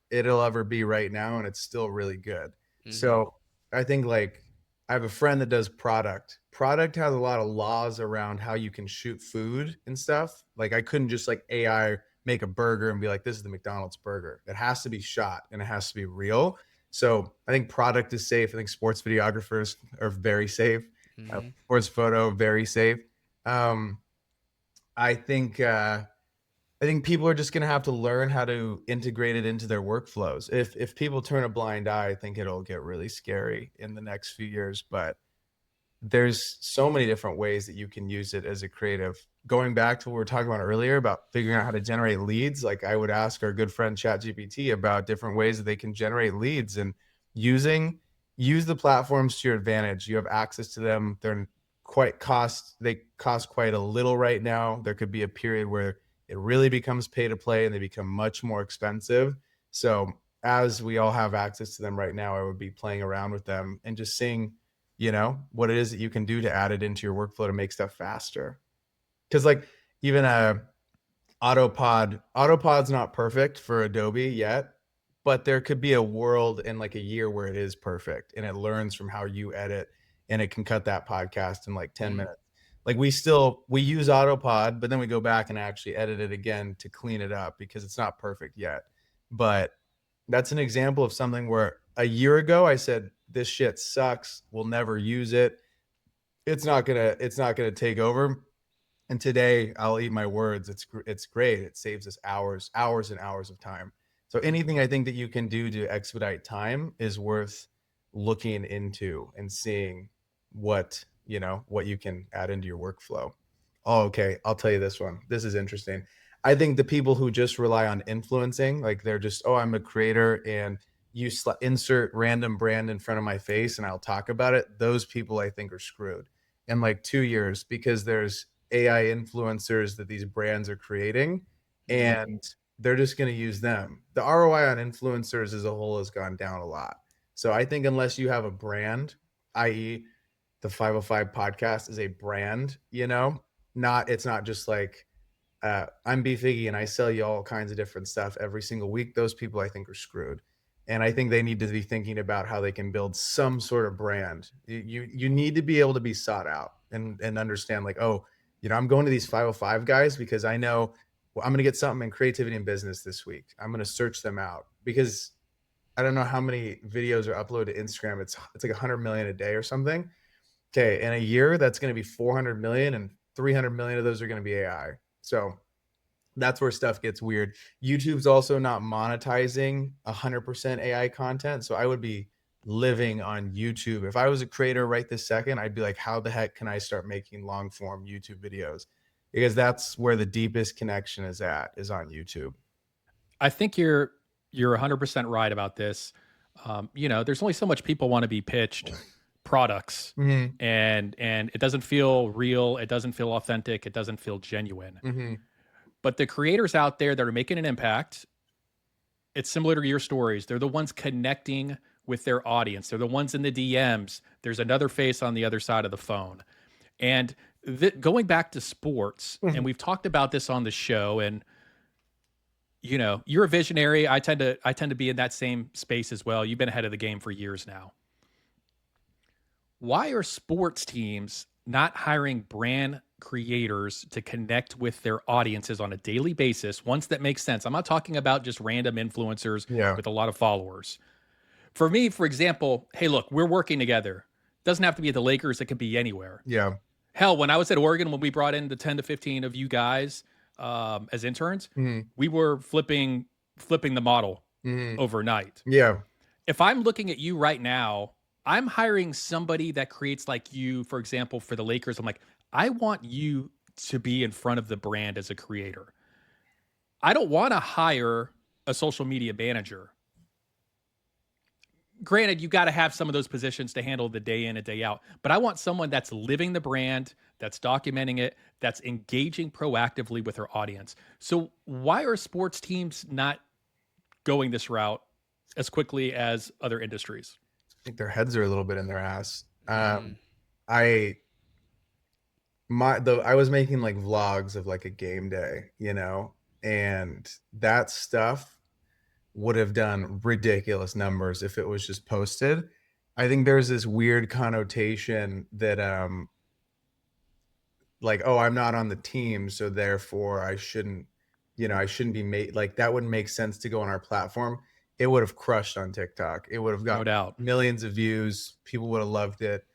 Speaker 1: it'll ever be right now, and it's still really good.
Speaker 2: Hmm.
Speaker 1: So I think like I have a friend that does product. Product has a lot of laws around how you can shoot food and stuff. Like I couldn't just like AI make a burger and be like, this is the McDonald's burger. It has to be shot and it has to be real. So I think product is safe. I think sports videographers are very safe.
Speaker 2: Hmm.
Speaker 1: Sports photo, very safe. Um, I think I think people are just going to have to learn how to integrate it into their workflows. If people turn a blind eye, I think it'll get really scary in the next few years. But there's so many different ways that you can use it as a creative. Going back to what we were talking about earlier about figuring out how to generate leads, like I would ask our good friend ChatGPT about different ways that they can generate leads, and use the platforms to your advantage. You have access to them. They cost quite a little right now. There could be a period where it really becomes pay to play and they become much more expensive. So as we all have access to them right now, I would be playing around with them and just seeing, what it is that you can do to add it into your workflow to make stuff faster. Because like even Autopod's not perfect for Adobe yet, but there could be a world in like a year where it is perfect and it learns from how you edit, and it can cut that podcast in like 10 minutes. Like we use Autopod, but then we go back and actually edit it again to clean it up because it's not perfect yet. But that's an example of something where a year ago I said, this shit sucks. We'll never use it. It's not gonna take over. And today I'll eat my words. It's great. It saves us hours and hours of time. So anything I think that you can do to expedite time is worth looking into and seeing what you can add into your workflow. Oh, okay. I'll tell you this one. This is interesting. I think the people who just rely on influencing, like they're just, oh, I'm a creator and you insert random brand in front of my face and I'll talk about it. Those people I think are screwed in like 2 years because there's AI influencers that these brands are creating and they're just going to use them. The ROI on influencers as a whole has gone down a lot. So I think unless you have a brand, i.e. the 505 podcast is a brand, it's not just like, I'm B Figgy and I sell you all kinds of different stuff every single week. Those people I think are screwed. And I think they need to be thinking about how they can build some sort of brand. You need to be able to be sought out and understand like, oh, I'm going to these 505 guys because I know I'm going to get something in creativity and business this week. I'm going to search them out because I don't know how many videos are uploaded to Instagram. It's like 100 million a day or something. Okay. In a year, that's going to be 400 million and 300 million of those are going to be AI. So that's where stuff gets weird. YouTube's also not monetizing 100% AI content. So I would be living on YouTube. If I was a creator right this second, I'd be like, how the heck can I start making long form YouTube videos? Because that's where the deepest connection is on YouTube.
Speaker 3: I think you're 100% right about this. There's only so much people want to be pitched products, and it doesn't feel real. It doesn't feel authentic. It doesn't feel genuine. But the creators out there that are making an impact, it's similar to your stories. They're the ones connecting with their audience. They're the ones in the DMs. There's another face on the other side of the phone. And going back to sports, and we've talked about this on the show, and you're a visionary. I tend to be in that same space as well. You've been ahead of the game for years now. Why are sports teams not hiring brand creators to connect with their audiences on a daily basis, ones that make sense? I'm not talking about just random influencers with a lot of followers. For me, for example, hey, look, we're working together. Doesn't have to be at the Lakers. It could be anywhere.
Speaker 1: Yeah.
Speaker 3: Hell, when I was at Oregon, when we brought in the 10 to 15 of you guys as interns, we were flipping the model overnight.
Speaker 1: Yeah.
Speaker 3: If I'm looking at you right now, I'm hiring somebody that creates like you, for example, for the Lakers. I'm like, I want you to be in front of the brand as a creator. I don't want to hire a social media manager. Granted, you got to have some of those positions to handle the day in and day out, but I want someone that's living the brand, that's documenting it, that's engaging proactively with their audience. So why are sports teams not going this route as quickly as other industries?
Speaker 1: I think their heads are a little bit in their ass. I was making like vlogs of like a game day, and that stuff would have done ridiculous numbers if it was just posted. I think there's this weird connotation that like, oh, I'm not on the team, so therefore I shouldn't be made, like that wouldn't make sense to go on our platform. It would have crushed on TikTok. It would have got
Speaker 3: No doubt.
Speaker 1: millions of views. People would have loved it.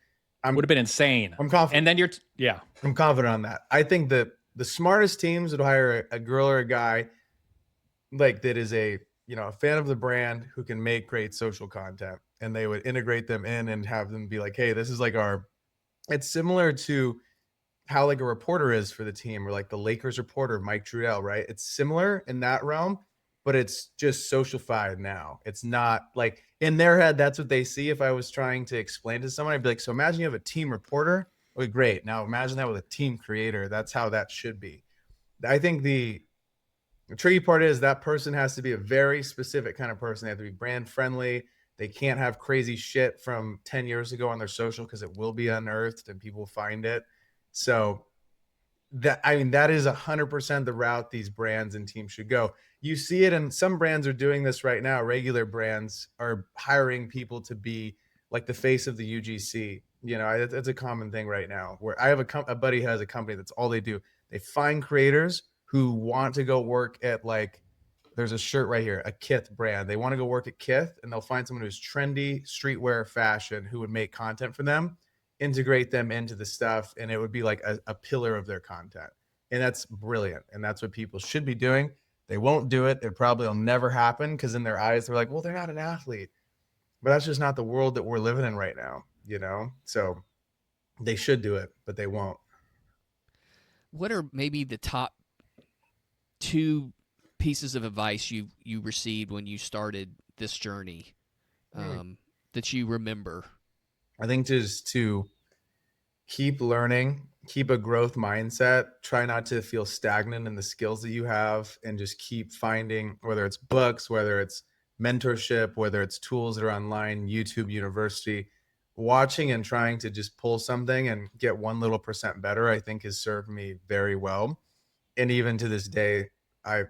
Speaker 3: Would have been insane.
Speaker 1: I'm confident.
Speaker 3: And then
Speaker 1: I'm confident on that. I think that the smartest teams would hire a girl or a guy like that is a fan of the brand who can make great social content, and they would integrate them in and have them be like, hey, this is like our it's similar to how like a reporter is for the team, or like the Lakers reporter, Mike Trudell, right? It's similar in that realm, but it's just socialified now. It's not like in their head, that's what they see. If I was trying to explain to someone, I'd be like, so imagine you have a team reporter. Okay, great. Now imagine that with a team creator. That's how that should be. I think the tricky part is that person has to be a very specific kind of person. They have to be brand friendly. They can't have crazy shit from 10 years ago on their social because it will be unearthed and people find it. So that, I mean, that is 100% the route these brands and teams should go. You see it, and some brands are doing this right now. Regular brands are hiring people to be like the face of the UGC. You know, it's a common thing right now. Where I have a buddy who has a company that's all they do. They find creators who want to go work at, like, there's a shirt right here, a Kith brand. They want to go work at Kith, and they'll find someone who's trendy streetwear fashion who would make content for them, integrate them into the stuff, and it would be like a pillar of their content. And that's brilliant. And that's what people should be doing. They won't do it. It probably will never happen because in their eyes, they're like, well, they're not an athlete. But that's just not the world that we're living in right now, you know? So they should do it, but they won't.
Speaker 2: What are maybe the top two pieces of advice you received when you started this journey that you remember?
Speaker 1: I think just to keep learning, keep a growth mindset, try not to feel stagnant in the skills that you have, and just keep finding, whether it's books, whether it's mentorship, whether it's tools that are online, YouTube University, watching and trying to just pull something and get 1% better, I think has served me very well. And even to this day, I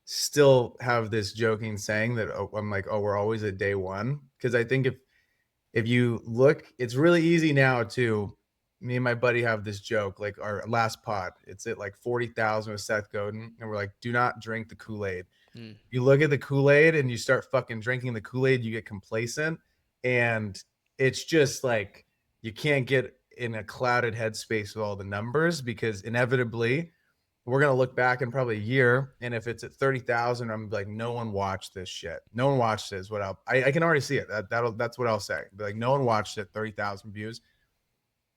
Speaker 1: still have this joking saying that, oh, I'm like, oh, we're always at day one. Because I think if you look, it's really easy now to, me and my buddy have this joke, like our last pod, it's at like 40,000 with Seth Godin. And we're like, do not drink the Kool-Aid. You look at the Kool-Aid and you start fucking drinking the Kool-Aid, you get complacent. And it's just like, you can't get in a clouded headspace with all the numbers, because inevitably we're going to look back in probably a year. And if it's at 30,000, I'm like, no one watched this shit. No one watched this. I can already see it. That's what I'll say. Be like, no one watched it, 30,000 views.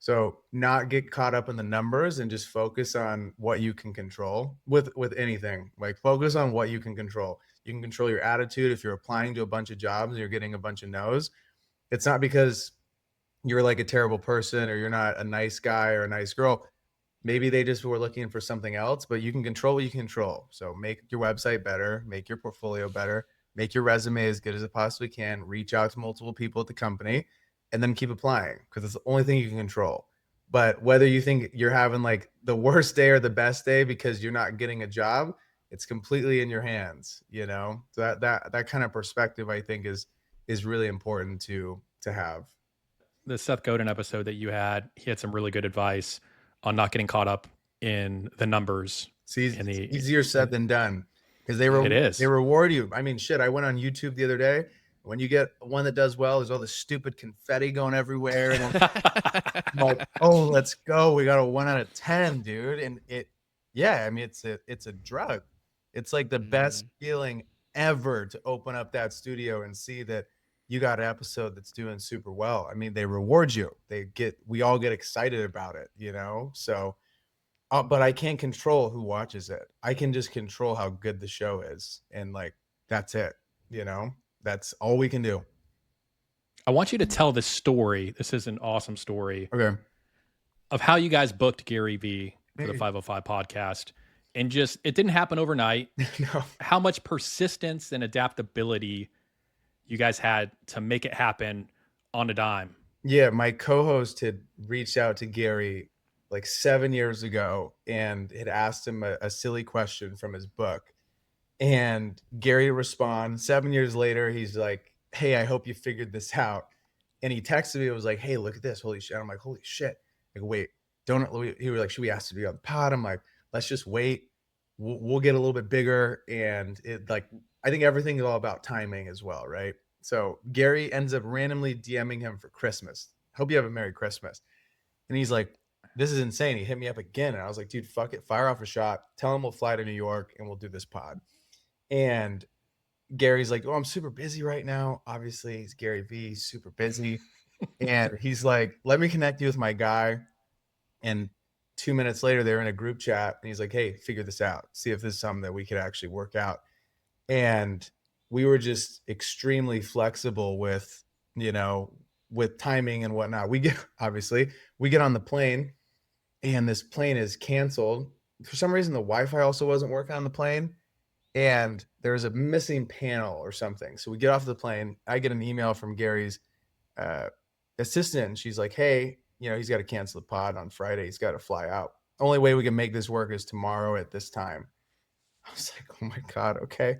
Speaker 1: So not get caught up in the numbers and just focus on what you can control with anything. Like, focus on what you can control. You can control your attitude. If you're applying to a bunch of jobs and you're getting a bunch of no's, it's not because you're like a terrible person or you're not a nice guy or a nice girl. Maybe they just were looking for something else, but you can control what you can control. So make your website better, make your portfolio better, make your resume as good as it possibly can, reach out to multiple people at the company, and then keep applying, because it's the only thing you can control. But whether you think you're having like the worst day or the best day because you're not getting a job, it's completely in your hands, you know? So that kind of perspective, I think, is really important to have.
Speaker 3: The Seth Godin episode that you had, he had some really good advice on not getting caught up in the numbers.
Speaker 1: It's easier said than done, because they reward you. I mean, shit, I went on YouTube the other day. When you get one that does well, there's all this stupid confetti going everywhere. And I'm like, oh, let's go. We got a 1 out of 10, dude. And I mean, it's a drug. It's like the best feeling ever to open up that studio and see that you got an episode that's doing super well. I mean, they reward you. We all get excited about it, you know? So, but I can't control who watches it. I can just control how good the show is. And like, that's it, you know? That's all we can do.
Speaker 3: I want you to tell this story. This is an awesome story.
Speaker 1: Okay.
Speaker 3: Of how you guys booked Gary Vee for the 505 podcast. And just, it didn't happen overnight.
Speaker 1: No.
Speaker 3: How much persistence and adaptability you guys had to make it happen on a dime.
Speaker 1: Yeah, my co-host had reached out to Gary like 7 years ago and had asked him a silly question from his book. And Gary responds 7 years later. He's like, hey, I hope you figured this out. And he texted me. It was like, hey, look at this. Holy shit. I'm like, holy shit. Like, wait, he was like, should we ask to be on the pod? I'm like, let's just wait. We'll get a little bit bigger. And it, like, I think everything is all about timing as well, right? So Gary ends up randomly DMing him for Christmas. Hope you have a Merry Christmas. And he's like, this is insane. He hit me up again. And I was like, dude, fuck it. Fire off a shot. Tell him we'll fly to New York and we'll do this pod. And Gary's like, oh, I'm super busy right now. Obviously, he's Gary Vee, super busy. And he's like, let me connect you with my guy. And 2 minutes later, they're in a group chat and he's like, hey, figure this out. See if this is something that we could actually work out. And we were just extremely flexible with, with timing and whatnot. We get on the plane and this plane is canceled. For some reason, the Wi-Fi also wasn't working on the plane and there was a missing panel or something. So we get off the plane. I get an email from Gary's assistant and she's like, hey, he's got to cancel the pod on Friday. He's got to fly out. Only way we can make this work is tomorrow at this time. I was like, oh my God, okay.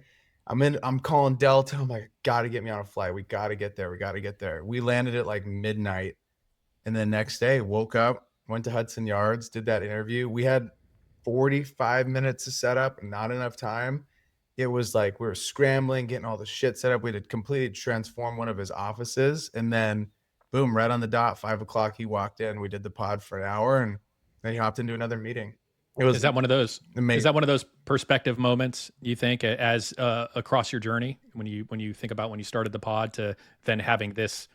Speaker 1: I'm calling Delta. I'm like, gotta get me on a flight. We gotta get there. We landed at like midnight. And then next day, woke up, went to Hudson Yards, did that interview. We had 45 minutes to set up, not enough time. It was like we were scrambling, getting all the shit set up. We had completely transformed one of his offices. And then boom, right on the dot, 5:00, he walked in. We did the pod for an hour and then he hopped into another meeting. It was
Speaker 3: Is that one of those?
Speaker 1: amazing.
Speaker 3: Is that one of those perspective moments you think as across your journey when you think about when you started the pod to then having this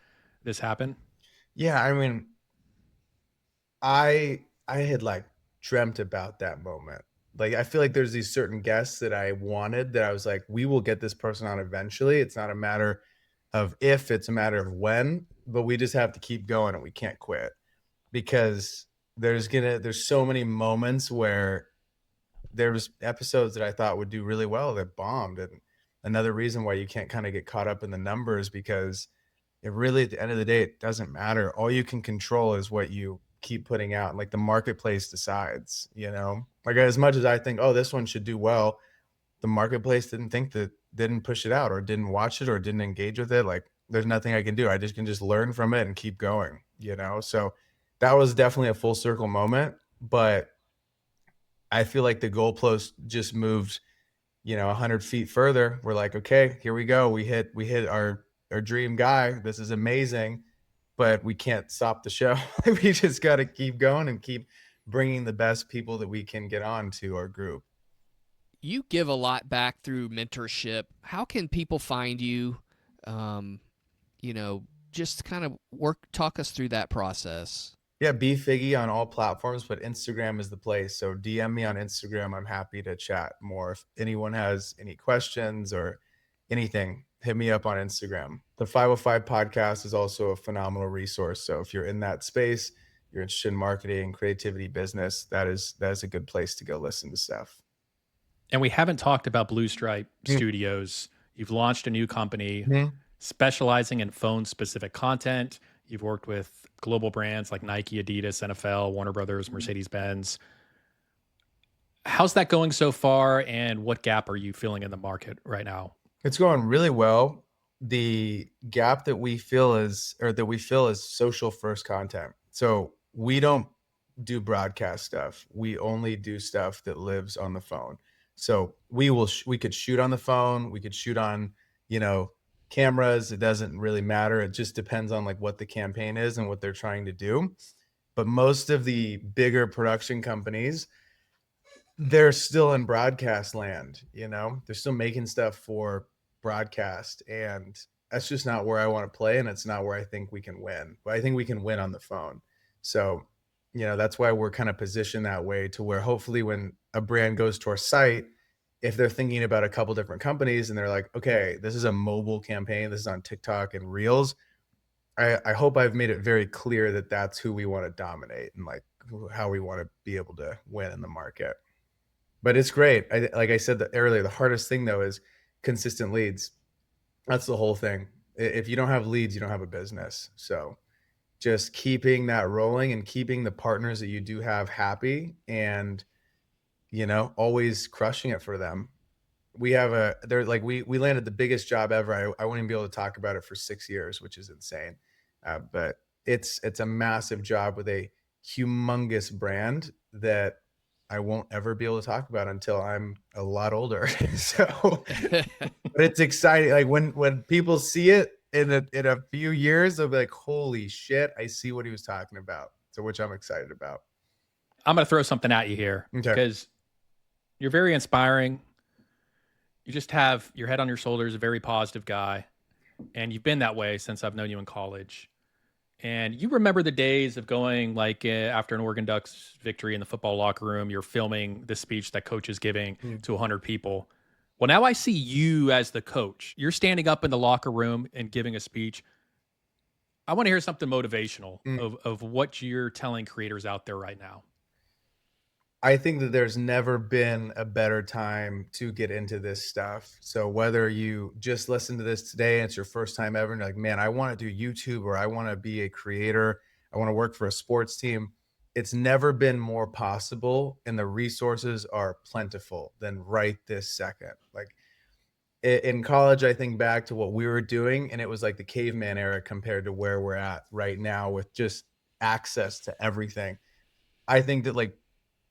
Speaker 3: happen?
Speaker 1: Yeah, I mean, I had like dreamt about that moment. Like I feel like there's these certain guests that I wanted that I was like, we will get this person on eventually. It's not a matter of if, it's a matter of when, but we just have to keep going and we can't quit because there's so many moments where there was episodes that I thought would do really well that bombed. And another reason why you can't kind of get caught up in the numbers because it really, at the end of the day, it doesn't matter. All you can control is what you keep putting out. Like the marketplace decides, like as much as I think, oh, this one should do well, the marketplace didn't push it out or didn't watch it or didn't engage with it. Like there's nothing I can do. I just can learn from it and keep going, So that was definitely a full circle moment, but I feel like the goalpost just moved, 100 feet further. We're like, okay, here we go. We hit our dream guy. This is amazing, but we can't stop the show. We just got to keep going and keep bringing the best people that we can get on to our group.
Speaker 2: You give a lot back through mentorship. How can people find you? Just kind of talk us through that process.
Speaker 1: Yeah, B Figgy on all platforms, but Instagram is the place. So DM me on Instagram. I'm happy to chat more. If anyone has any questions or anything, hit me up on Instagram. The 505 podcast is also a phenomenal resource. So if you're in that space, you're interested in marketing, creativity, business, that is a good place to go listen to Seth.
Speaker 3: And we haven't talked about Blue Stripe Studios. You've launched a new company specializing in phone-specific content. You've worked with global brands like Nike, Adidas, NFL, Warner Brothers, Mercedes-Benz. How's that going so far, and what gap are you feeling in the market right now?
Speaker 1: It's going really well. The gap that we feel is social first content. So we don't do broadcast stuff. We only do stuff that lives on the phone. So we could shoot on the phone. We could shoot on, cameras. It doesn't really matter. It just depends on like what the campaign is and what they're trying to do. But most of the bigger production companies, they're still in broadcast land, they're still making stuff for broadcast, and that's just not where I want to play, and it's not where I think we can win. But I think we can win on the phone. So, that's why we're kind of positioned that way, to where hopefully when a brand goes to our site, if they're thinking about a couple different companies and they're like, okay, this is a mobile campaign, this is on TikTok and Reels, I hope I've made it very clear that that's who we want to dominate and like how we want to be able to win in the market. But it's great. Like I said earlier, the hardest thing though is consistent leads. That's the whole thing. If you don't have leads, you don't have a business. So just keeping that rolling and keeping the partners that you do have happy and, always crushing it for them. We landed the biggest job ever. I wouldn't even be able to talk about it for 6 years, which is insane. But it's a massive job with a humongous brand that I won't ever be able to talk about until I'm a lot older. So, but it's exciting. Like when people see it in a few years, they'll be like, holy shit, I see what he was talking about. So, which I'm excited about.
Speaker 3: I'm going to throw something at you here because you're very inspiring. You just have your head on your shoulders, a very positive guy. And you've been that way since I've known you in college. And you remember the days of going like after an Oregon Ducks victory in the football locker room, you're filming the speech that coach is giving to 100 people. Well, now I see you as the coach. You're standing up in the locker room and giving a speech. I want to hear something motivational of what you're telling creators out there right now.
Speaker 1: I think that there's never been a better time to get into this stuff. So whether you just listen to this today and it's your first time ever and you're like, man, I want to do YouTube or I want to be a creator, I want to work for a sports team. It's never been more possible and the resources are plentiful than right this second. Like in college, I think back to what we were doing and it was like the caveman era compared to where we're at right now with just access to everything. I think that like,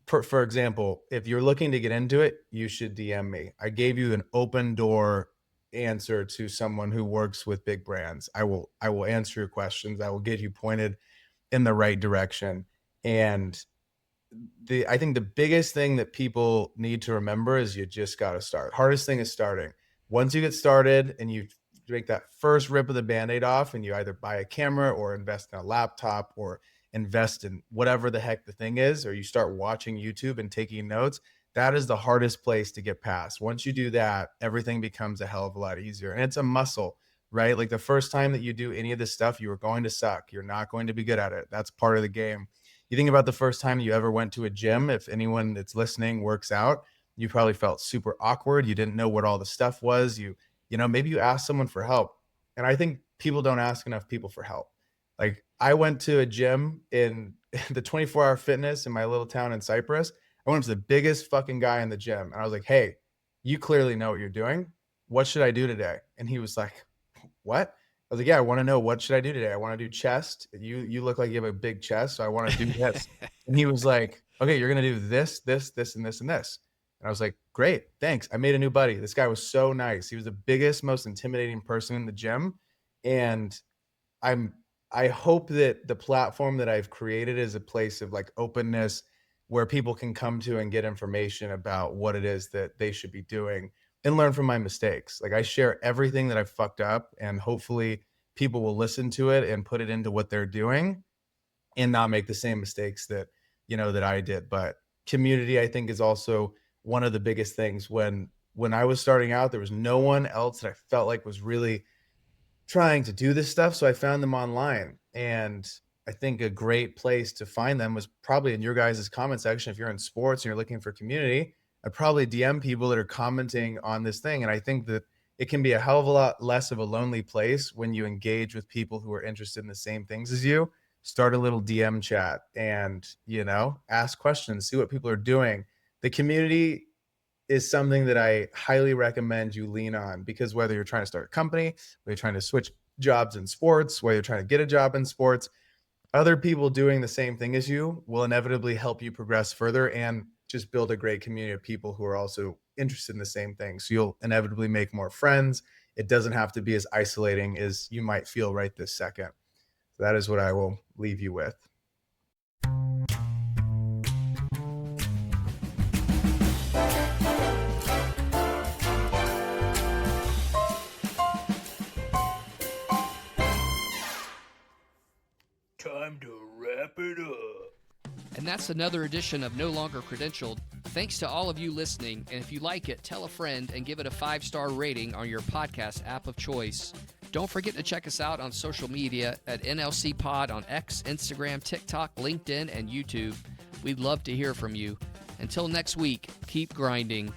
Speaker 1: for example, if you're looking to get into it, you should DM me. I gave you an open door answer to someone who works with big brands. I will answer your questions. I will get you pointed in the right direction. And I think the biggest thing that people need to remember is you just got to start. Hardest thing is starting. Once you get started and you make that first rip of the Band-Aid off and you either buy a camera or invest in a laptop or invest in whatever the heck the thing is, or you start watching YouTube and taking notes, that is the hardest place to get past. Once you do that, everything becomes a hell of a lot easier. And it's a muscle, right? Like the first time that you do any of this stuff, you are going to suck. You're not going to be good at it. That's part of the game. You think about the first time you ever went to a gym, if anyone that's listening works out, you probably felt super awkward. You didn't know what all the stuff was. You know, maybe you asked someone for help. And I think people don't ask enough people for help. Like I went to a gym in the 24-hour fitness in my little town in Cyprus. I went up to the biggest fucking guy in the gym and I was like, hey, you clearly know what you're doing. What should I do today? And he was like, what? I was like, yeah, I want to know what should I do today? I want to do chest. You look like you have a big chest, so I want to do this. And he was like, okay, you're going to do this, this, this, and this, and this. And I was like, great, thanks. I made a new buddy. This guy was so nice. He was the biggest, most intimidating person in the gym. And I hope that the platform that I've created is a place of like openness where people can come to and get information about what it is that they should be doing and learn from my mistakes. Like I share everything that I've fucked up and hopefully people will listen to it and put it into what they're doing and not make the same mistakes that, you know, that I did. But community, I think, is also one of the biggest things. When I was starting out, there was no one else that I felt like was really trying to do this stuff. So I found them online. And I think a great place to find them was probably in your guys' comment section. If you're in sports and you're looking for community, I'd probably DM people that are commenting on this thing. And I think that it can be a hell of a lot less of a lonely place when you engage with people who are interested in the same things as you. Start a little DM chat and, you know, ask questions, see what people are doing. The community is something that I highly recommend you lean on, because whether you're trying to start a company, whether you're trying to switch jobs in sports, whether you're trying to get a job in sports, other people doing the same thing as you will inevitably help you progress further and just build a great community of people who are also interested in the same thing. So you'll inevitably make more friends. It doesn't have to be as isolating as you might feel right this second. So that is what I will leave you with.
Speaker 4: Time to wrap it up.
Speaker 2: And that's another edition of No Longer Credentialed. Thanks to all of you listening, and if you like it, tell a friend and give it a 5-star rating on your podcast app of choice. Don't forget to check us out on social media at NLC Pod on X, Instagram, TikTok, LinkedIn, and YouTube. We'd love to hear from you. Until next week, keep grinding.